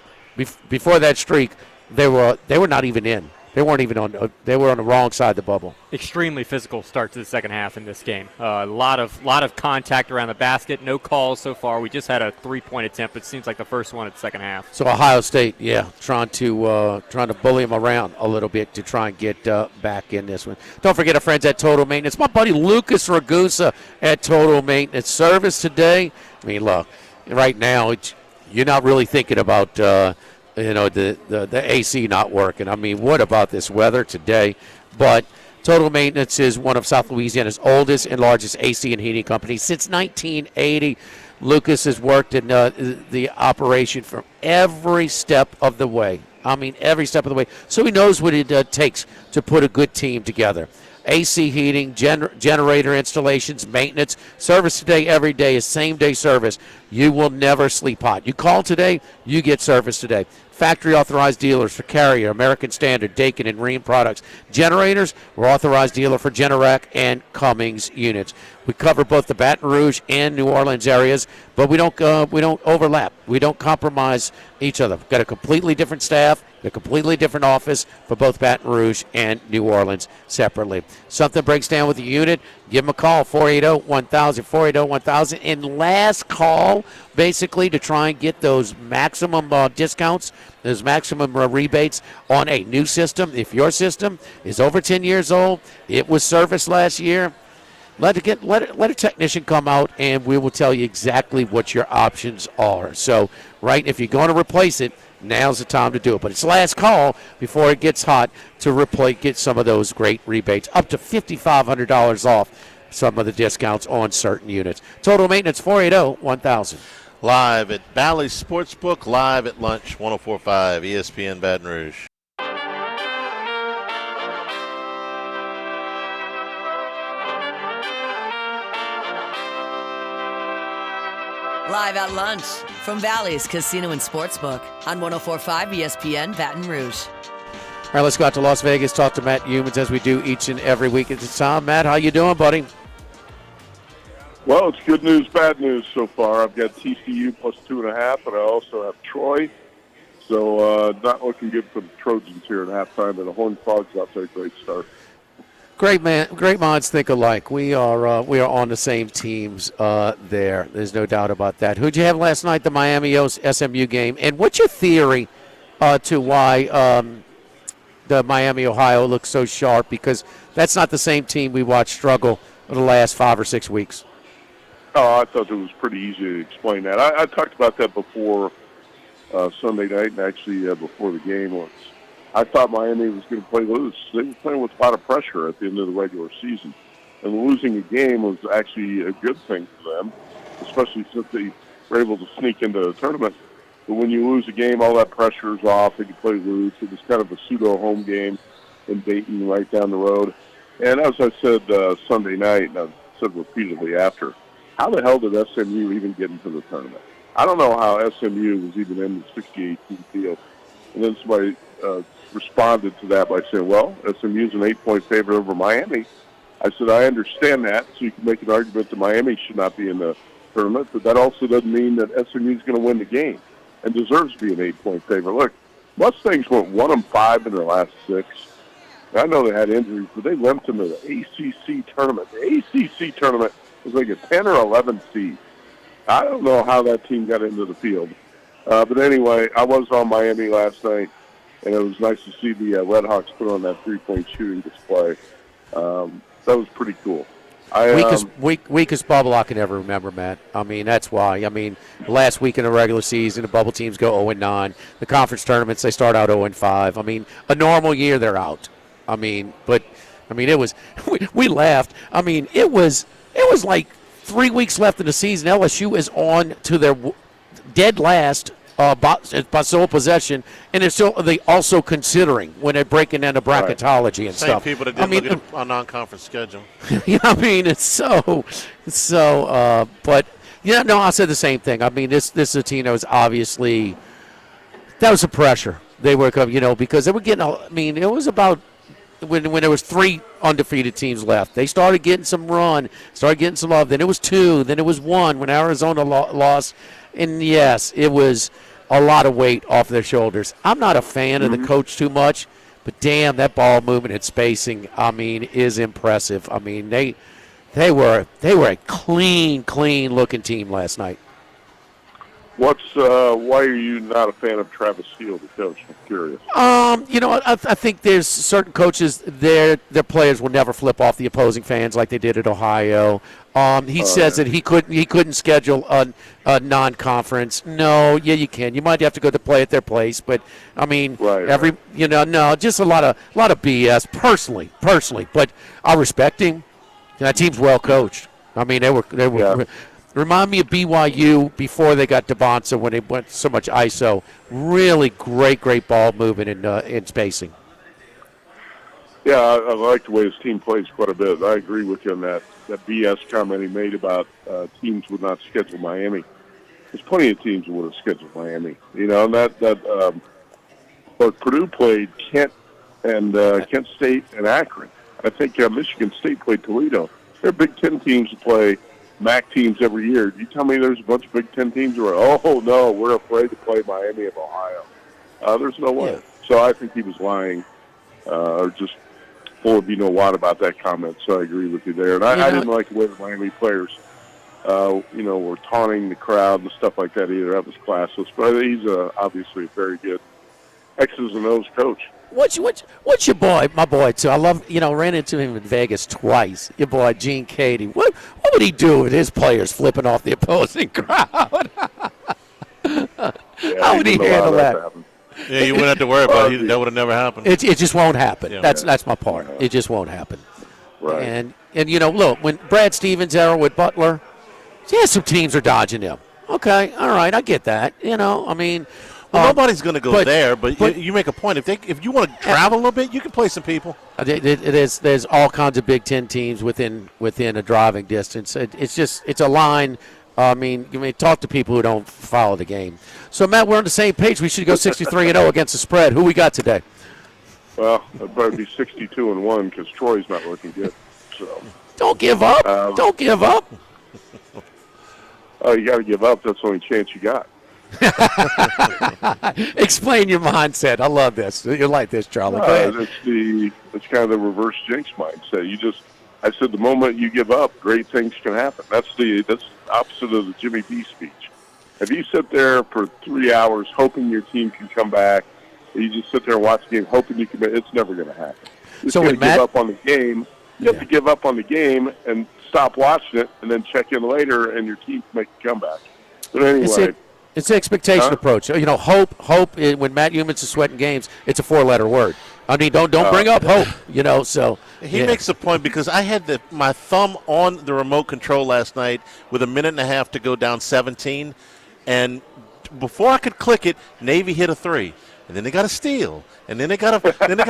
before that streak they were not even in. They weren't even on. They were on the wrong side of the bubble. Extremely physical start to the second half in this game. A lot of contact around the basket. No calls so far. We just had a 3-point attempt. It seems like the first one at the second half. So Ohio State, trying to bully them around a little bit to try and get back in this one. Don't forget our friends at Total Maintenance. My buddy Lucas Ragusa at Total Maintenance. Service today. I mean, look, right now you're not really thinking about. The AC not working. I mean, what about this weather today? But Total Maintenance is one of South Louisiana's oldest and largest AC and heating companies. Since 1980, Lucas has worked in the operation from every step of the way. I mean, every step of the way. So he knows what it takes to put a good team together. AC heating, generator installations, maintenance, service today, every day is same-day service. You will never sleep hot. You call today, you get service today. Factory authorized dealers for Carrier, American Standard, Daikin, and Rheem products. Generators, we're authorized dealer for Generac and Cummings units. We cover both the Baton Rouge and New Orleans areas, but we don't overlap. We don't compromise each other. We've got a completely different staff, a completely different office for both Baton Rouge and New Orleans separately. Something breaks down with the unit, give them a call, 480-1000, 480-1000. And last call, basically, to try and get those maximum discounts, those maximum rebates on a new system. If your system is over 10 years old, it was serviced last year, let a technician come out, and we will tell you exactly what your options are. So, right, if you're going to replace it, now's the time to do it. But it's last call before it gets hot to get some of those great rebates, up to $5,500 off some of the discounts on certain units. Total Maintenance, 480-1000. Live at Bally's Sportsbook, live at lunch, 104.5 ESPN Baton Rouge. Live at lunch from Bally's Casino and Sportsbook on 104.5 ESPN Baton Rouge. All right, let's go out to Las Vegas, talk to Matt Humans as we do each and every week at this time. Matt, how you doing, buddy? Well, it's good news, bad news so far. I've got TCU plus 2.5, but I also have Troy So not looking good for the Trojans here at halftime, and the Horned Frogs off to a great start. Great minds think alike. We are on the same teams there. There's no doubt about that. Who'd you have last night? The Miami SMU game. And what's your theory to why the Miami Ohio looks so sharp? Because that's not the same team we watched struggle for the last 5 or 6 weeks. Oh, I thought it was pretty easy to explain that. I talked about that before Sunday night, and actually before the game once. I thought Miami was going to play loose. They were playing with a lot of pressure at the end of the regular season. And losing a game was actually a good thing for them, especially since they were able to sneak into the tournament. But when you lose a game, all that pressure is off, and you play loose. It was kind of a pseudo-home game in Dayton right down the road. And as I said Sunday night, and I've said repeatedly after, how the hell did SMU even get into the tournament? I don't know how SMU was even in the 68-team field. And then somebody responded to that by saying, well, SMU's an 8-point favorite over Miami. I said, I understand that, so you can make an argument that Miami should not be in the tournament, but that also doesn't mean that SMU's going to win the game and deserves to be an 8-point favorite. Look, Mustangs went 1-5 in their last 6. I know they had injuries, but they limped into the ACC tournament. The ACC tournament was like a 10 or 11 seed. I don't know how that team got into the field. But anyway, I was on Miami last night, and it was nice to see the Redhawks put on that 3-point shooting display. That was pretty cool. Weakest bubble I can ever remember, Matt. I mean, that's why. I mean, last week in the regular season, the bubble teams go 0-9. The conference tournaments, they start out 0-5. I mean, a normal year, they're out. I mean, it was we laughed. I mean, it was like 3 weeks left in the season. LSU is on to their dead last by sole possession, and they also considering when they're breaking down the bracketology and Same stuff. People that didn't look at a non-conference schedule. Yeah, I mean, it's so. But yeah, no, I said the same thing. I mean, this is a team that was obviously that was the pressure they were, because they were getting. I mean, it was about. When there was 3 undefeated teams left, they started getting some run, started getting some love. Then it was 2, then it was 1 when Arizona lost. And, yes, it was a lot of weight off their shoulders. I'm not a fan of the coach too much, but, damn, that ball movement and spacing, I mean, is impressive. I mean, they were a clean-looking team last night. Why are you not a fan of Travis Steele, the coach? I'm curious. I think there's certain coaches their players will never flip off the opposing fans like they did at Ohio. He says that he couldn't schedule a non-conference. No, yeah, you can. You might have to go to play at their place, but I mean, just a lot of BS personally. But I respect him. That team's well coached. I mean, they were. Yeah. Remind me of BYU before they got DeBonsa when they went so much ISO. Really great ball movement and spacing. Yeah, I like the way his team plays quite a bit. I agree with you on that BS comment he made about teams would not schedule Miami. There's plenty of teams that would have scheduled Miami. And but Purdue played Kent State and Akron. I think Michigan State played Toledo. They're Big Ten teams that play MAC teams every year. You tell me there's a bunch of Big Ten teams who are, oh, no, we're afraid to play Miami of Ohio. There's no way. Yeah. So I think he was lying or just full of you-know-what about that comment. So I agree with you there. And I didn't like the way the Miami players, were taunting the crowd and stuff like that either. That was classless. But he's obviously a very good X's and O's coach. What's your boy, my boy, too? I love, ran into him in Vegas twice. Your boy, Gene Cady. What would he do with his players flipping off the opposing crowd? How would he handle that? Yeah, you wouldn't have to worry about it. That would have never happened. It just won't happen. Yeah. That's my part. It just won't happen. Right. And look, when Brad Stevens era with Butler, some teams are dodging him. Okay, all right, I get that. I mean – well, nobody's going to go there, but you make a point. If you want to travel a little bit, you can play some people. There's all kinds of Big Ten teams within a driving distance. It's a line. I mean, talk to people who don't follow the game. So, Matt, we're on the same page. We should go 63-0 against the spread. Who we got today? Well, it'd probably be 62-1 because Troy's not looking good. So don't give up. Don't give up. Oh, you got to give up. That's the only chance you got. Explain your mindset. I love this. You like this, Charlie. Go ahead. It's kind of the reverse jinx mindset. I said the moment you give up, great things can happen. That's the opposite of the Jimmy B speech. If you sit there for 3 hours hoping your team can come back, you just sit there and watch the game hoping you can. It's never going to happen. You so have to give up on the game. You have to give up on the game and stop watching it, and then check in later, and your team can make a comeback. But anyway. It's the expectation approach. Hope. When Matt Humans is sweating games, it's a 4-letter word. I mean, don't bring up hope. So he makes a point because I had my thumb on the remote control last night with a minute and a half to go down 17, and before I could click it, Navy hit a 3. And then they got a steal, and then they got a bucket, then they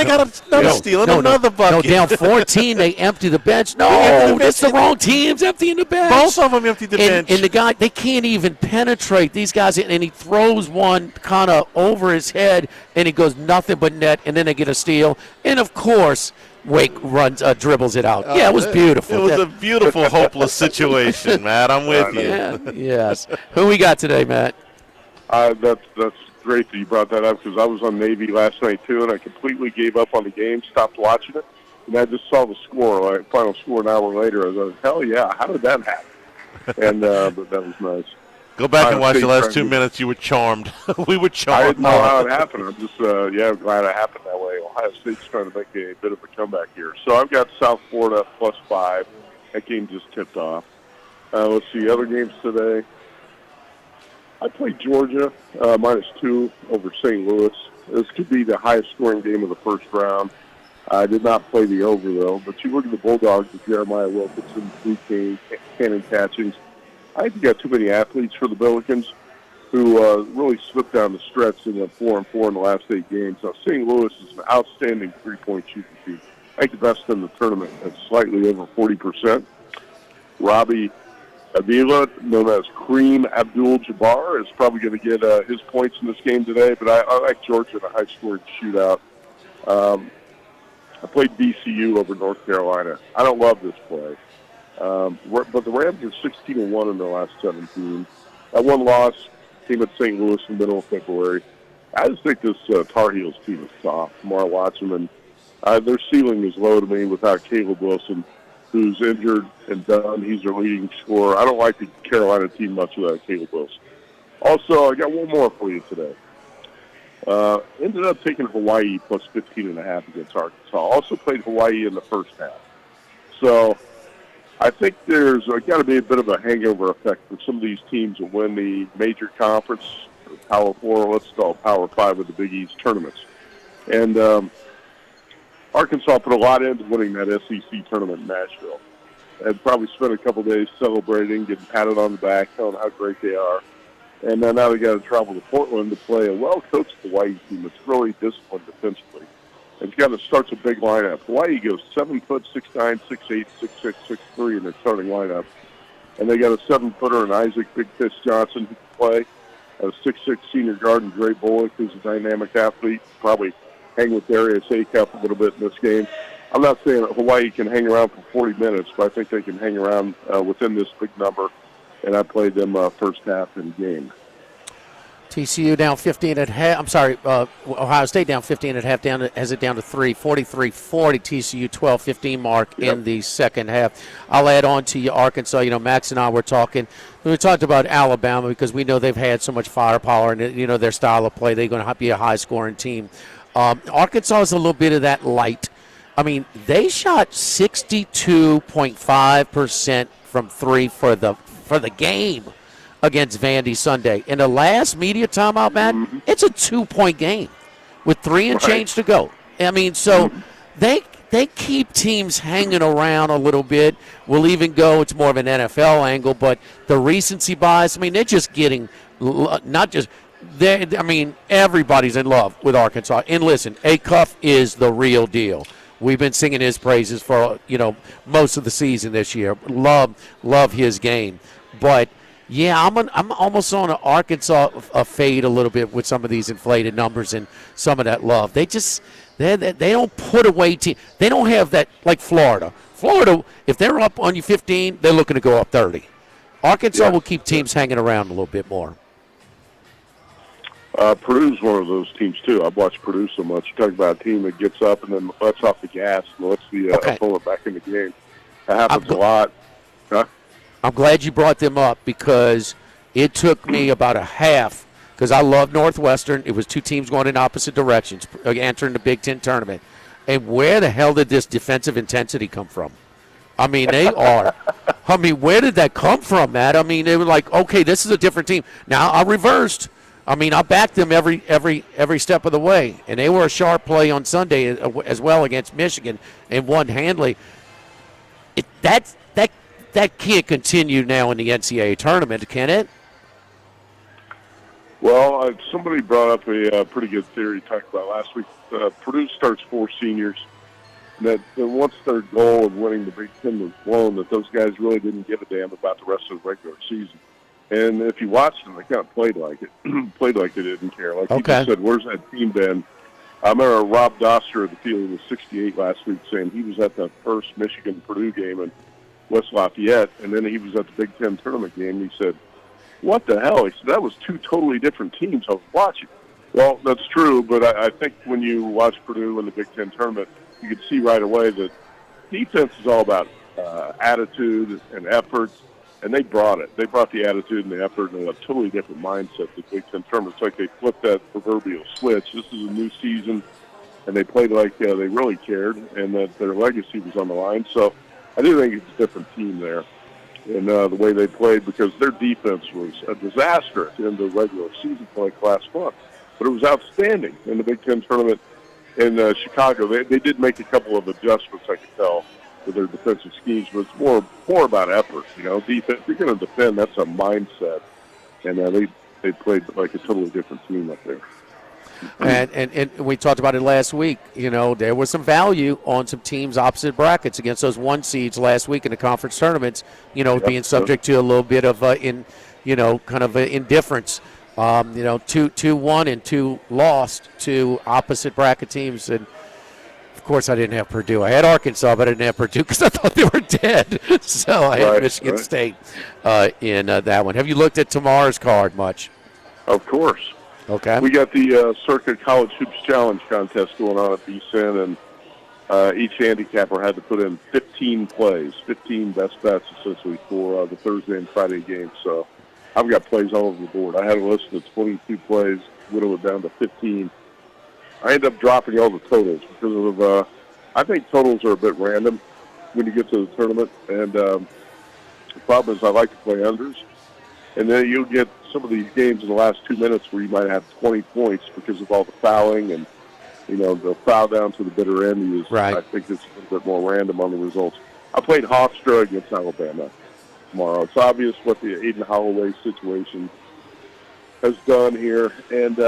got another steal and another bucket. No, down 14, they empty the bench. No, that's the wrong teams emptying the bench. Both of them emptied the bench. And the guy, they can't even penetrate these guys, and he throws one kind of over his head, and he goes nothing but net, and then they get a steal, and of course. Wake dribbles it out. It was beautiful. It was a beautiful, hopeless situation, Matt. I'm with you. Yeah, yes. Who we got today, Matt? That's great that you brought that up because I was on Navy last night too, and I completely gave up on the game, stopped watching it, and I just saw the score, final score an hour later. I was like, hell yeah, how did that happen? And but that was nice. Go back and watch the last 2 minutes. You were charmed. We were charmed. I didn't know how it happened. I'm just, glad it happened that way. Ohio State's trying to make a bit of a comeback here. So I've got South Florida +5. That game just tipped off. Let's see, other games today. I played Georgia -2 over St. Louis. This could be the highest scoring game of the first round. I did not play the over, though. But you look at the Bulldogs with Jeremiah Wilkinson, Blue Cannon Catchings. I think you got too many athletes for the Billikens who really slipped down the stretch and went 4-4 in the last 8 games. Now, St. Louis is an outstanding three-point shooting team. I think the best in the tournament at slightly over 40%. Robbie Avila, known as Kareem Abdul-Jabbar, is probably going to get his points in this game today, but I like Georgia in a high-scoring shootout. I played VCU over North Carolina. I don't love this play. But the Rams are 16-1 in their last 17. That one loss came at St. Louis in the middle of February. I just think this Tar Heels team is soft. The more I watch them, and their ceiling is low to me without Caleb Wilson, who's injured and done. He's their leading scorer. I don't like the Carolina team much without Caleb Wilson. Also, I got one more for you today. Ended up taking Hawaii +15.5 against Arkansas. Also played Hawaii in the first half. So I think there's got to be a bit of a hangover effect for some of these teams that win the major conference, or Power 4, let's call it Power 5 of the Big East tournaments. And Arkansas put a lot into winning that SEC tournament in Nashville. And probably spent a couple days celebrating, getting patted on the back, telling how great they are. And then now they got to travel to Portland to play a well-coached Hawaii team that's really disciplined defensively. And starts a big lineup. Hawaii goes 7 foot, 6'9", 6'8", 6'6", 6'3" in their starting lineup. And they got a 7-footer in Isaac Big Fish Johnson who can play. A 6'6" senior guard in Dre Bullock, who's a dynamic athlete. Probably hang with Darius Acuff a little bit in this game. I'm not saying that Hawaii can hang around for 40 minutes, but I think they can hang around within this big number. And I played them first half in the game. TCU down 15 at half. I'm sorry, Ohio State down 15 at half. Has it down to 3, 43-40. TCU 12-15 mark in the second half. I'll add on to you Arkansas. Max and I were talking. We talked about Alabama because we know they've had so much firepower and their style of play. They're going to be a high-scoring team. Arkansas is a little bit of that light. I mean, they shot 62.5% from 3 for the game against Vandy Sunday. In the last media timeout, Matt, it's a 2-point game with 3 and change to go. I mean, so they keep teams hanging around a little bit. We'll even go, it's more of an NFL angle, but the recency bias, I mean, they're just getting everybody's in love with Arkansas. And listen, Acuff is the real deal. We've been singing his praises for, most of the season this year. Love his game. But yeah, I'm almost on an Arkansas fade a little bit with some of these inflated numbers and some of that love. They don't put away teams. They don't have that like Florida. Florida, if they're up on you 15, they're looking to go up 30. Arkansas will keep teams hanging around a little bit more. Purdue's one of those teams, too. I've watched Purdue so much. You talk about a team that gets up and then lets off the gas and lets the opponent back in the game. That happens a lot. Huh? I'm glad you brought them up because it took me about a half, because I love Northwestern. It was two teams going in opposite directions, entering the Big Ten tournament. And where the hell did this defensive intensity come from? I mean, they are. I mean, where did that come from, Matt? I mean, they were like, okay, this is a different team. Now I reversed. I mean, I backed them every step of the way, and they were a sharp play on Sunday as well against Michigan and won handily. That can't continue now in the NCAA tournament, can it? Well, somebody brought up a pretty good theory talked about last week. Purdue starts 4 seniors. That once their goal of winning the Big Ten was blown, that those guys really didn't give a damn about the rest of the regular season. And if you watched them, they kind of played like it. Played like they didn't care. Like you just said, where's that team been? I remember Rob Doster of the field was 68 last week saying he was at the first Michigan-Purdue game in West Lafayette, and then he was at the Big Ten tournament game, and he said, what the hell? He said, that was 2 totally different teams I was watching. Well, that's true, but I think when you watch Purdue in the Big Ten tournament, you could see right away that defense is all about attitude and effort, and they brought it. They brought the attitude and the effort and a totally different mindset to the Big Ten tournament. It's like they flipped that proverbial switch. This is a new season, and they played like they really cared, and that their legacy was on the line. So I do think it's a different team there in the way they played, because their defense was a disaster in the regular season for like last month. But it was outstanding in the Big Ten tournament in Chicago. They did make a couple of adjustments, I could tell, with their defensive schemes, but it's more about effort. You know, defense. If you're going to defend, that's a mindset, and they played like a totally different team up there. And we talked about it last week. You know, there was some value on some teams opposite brackets against those 1 seeds last week in the conference tournaments. You know, being subject to a little bit of indifference. 2-1 and 2 lost to opposite bracket teams. And of course, I didn't have Purdue. I had Arkansas, but I didn't have Purdue because I thought they were dead. So I had Michigan State in that one. Have you looked at tomorrow's card much? Of course. Okay. We got the Circuit College Hoops Challenge contest going on at BCN, and each handicapper had to put in 15 plays, 15 best bets essentially for the Thursday and Friday games. So I've got plays all over the board. I had a list of 22 plays, whittled it down to 15. I ended up dropping all the totals because of I think totals are a bit random when you get to the tournament, and the problem is I like to play unders. And then you'll get some of these games in the last 2 minutes where you might have 20 points because of all the fouling and, the foul down to the bitter end is, I think it's a little bit more random on the results. I played Hofstra against Alabama tomorrow. It's obvious what the Aiden Holloway situation has done here. And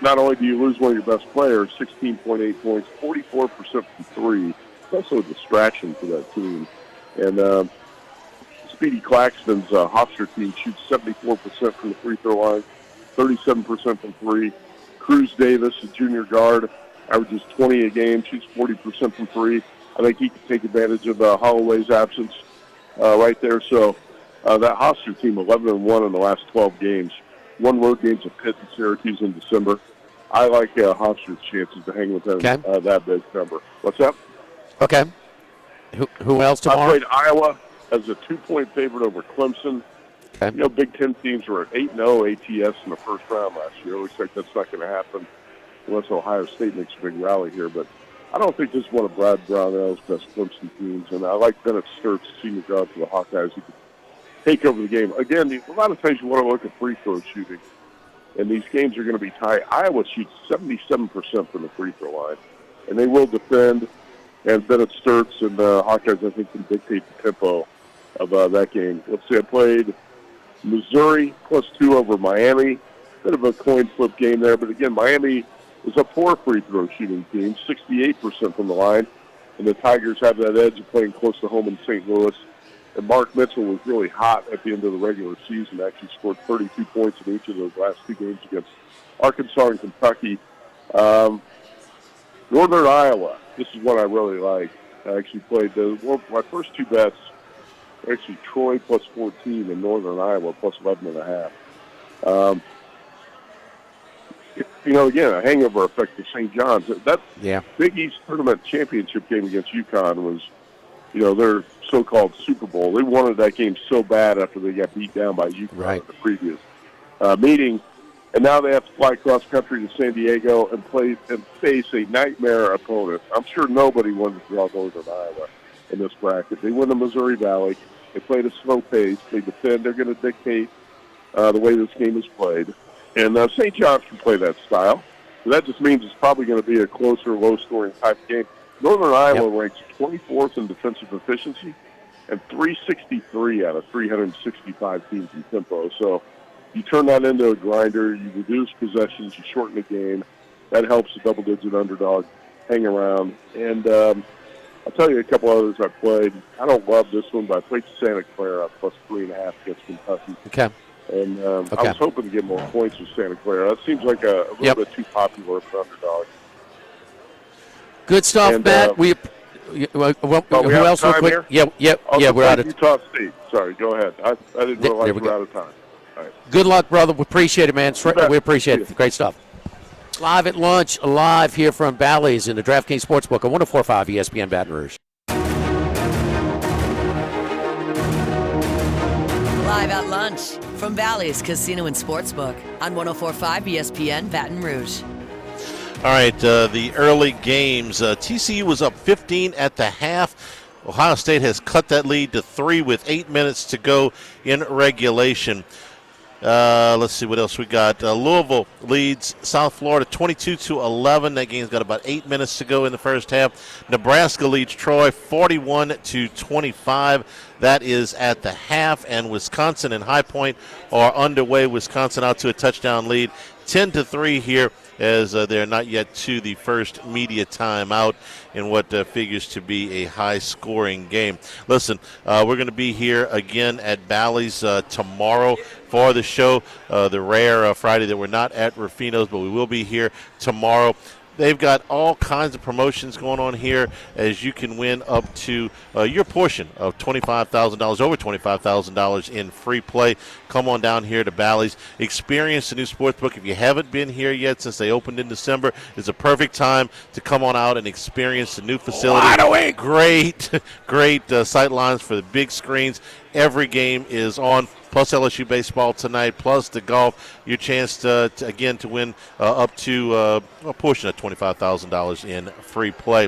not only do you lose one of your best players, 16.8 points, 44% from 3. It's also a distraction for that team. And Speedy Claxton's Hofstra team shoots 74% from the free throw line, 37% from 3. Cruz Davis, a junior guard, averages 20 a game, shoots 40% from 3. I think he can take advantage of Holloway's absence right there. So that Hofstra team, 11-1 in the last 12 games. 1 road game to Pitt and Syracuse in December. I like Hofstra's chances to hang with them, that big number. What's up? Okay. Who else tomorrow? I played Iowa as a 2-point favorite over Clemson. Okay. Big Ten teams were at 8-0 ATS in the first round last year. It looks like that's not going to happen unless Ohio State makes a big rally here. But I don't think this is one of Brad Brownell's best Clemson teams. And I like Bennett Sturtz, senior guard for the Hawkeyes. He could take over the game. Again, a lot of times you want to look at free throw shooting, and these games are going to be tight. Iowa shoots 77% from the free throw line, and they will defend. And Bennett Sturtz and the Hawkeyes, I think, can dictate the tempo of that game. Let's see, I played Missouri +2 over Miami. Bit of a coin flip game there, but again, Miami is a poor free throw shooting team, 68% from the line, and the Tigers have that edge of playing close to home in St. Louis. And Mark Mitchell was really hot at the end of the regular season, actually scored 32 points in each of those last 2 games against Arkansas and Kentucky. Northern Iowa, this is what I really like. I actually played my first 2 bets Actually, Troy plus 14 and Northern Iowa plus 11.5. Again, a hangover effect for St. John's. That Big East Tournament championship game against UConn was, their so-called Super Bowl. They wanted that game so bad after they got beat down by UConn in the previous meeting. And now they have to fly cross country to San Diego and face a nightmare opponent. I'm sure nobody wanted to draw Northern Iowa in this bracket. They win the Missouri Valley. They play at a slow pace. They defend. They're going to dictate the way this game is played. And St. John's can play that style. So that just means it's probably going to be a closer, low-scoring type of game. Northern Iowa ranks 24th in defensive efficiency and 363 out of 365 teams in tempo. So you turn that into a grinder, you reduce possessions, you shorten the game. That helps the double-digit underdog hang around. And I'll tell you a couple others I played. I don't love this one, but I played Santa Clara plus 3.5 against Kentucky. Okay. And I was hoping to get more points with Santa Clara. That seems like a little bit too popular for underdog. Good stuff, and, Matt. Who else? Time Quick? Here? We're out of Utah State. Sorry, go ahead. I didn't realize we're out of time. All right. Good luck, brother. We appreciate it, man. We appreciate it. Great stuff. Live at lunch, live here from Bally's in the DraftKings Sportsbook on 104.5 ESPN Baton Rouge. Live at lunch from Bally's Casino and Sportsbook on 104.5 ESPN Baton Rouge. All right, the early games. TCU was up 15 at the half. Ohio State has cut that lead to 3 with 8 minutes to go in regulation. Let's see what else we got. Louisville leads South Florida 22-11. That game's got about 8 minutes to go in the first half. Nebraska leads Troy 41-25. That is at the half. And Wisconsin and High Point are underway. Wisconsin out to a touchdown lead, 10-3 here, as they're not yet to the first media timeout in what figures to be a high-scoring game. Listen, we're going to be here again at Bally's tomorrow for the show, the rare Friday that we're not at Rufino's, but we will be here tomorrow. They've got all kinds of promotions going on here as you can win up to your portion of $25,000, over $25,000 in free play. Come on down here to Bally's. Experience the new sportsbook. If you haven't been here yet since they opened in December, it's a perfect time to come on out and experience the new facility. Wide awake. Great sight lines for the big screens. Every game is on, plus LSU baseball tonight, plus the golf. Your chance to win up to a portion of $25,000 in free play.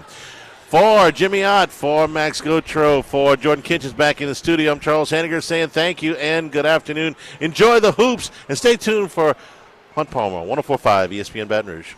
For Jimmy Ott, for Max Gotro, for Jordan Kinchins back in the studio, I'm Charles Hanniger saying thank you and good afternoon. Enjoy the hoops and stay tuned for Hunt Palmer, 104.5 ESPN Baton Rouge.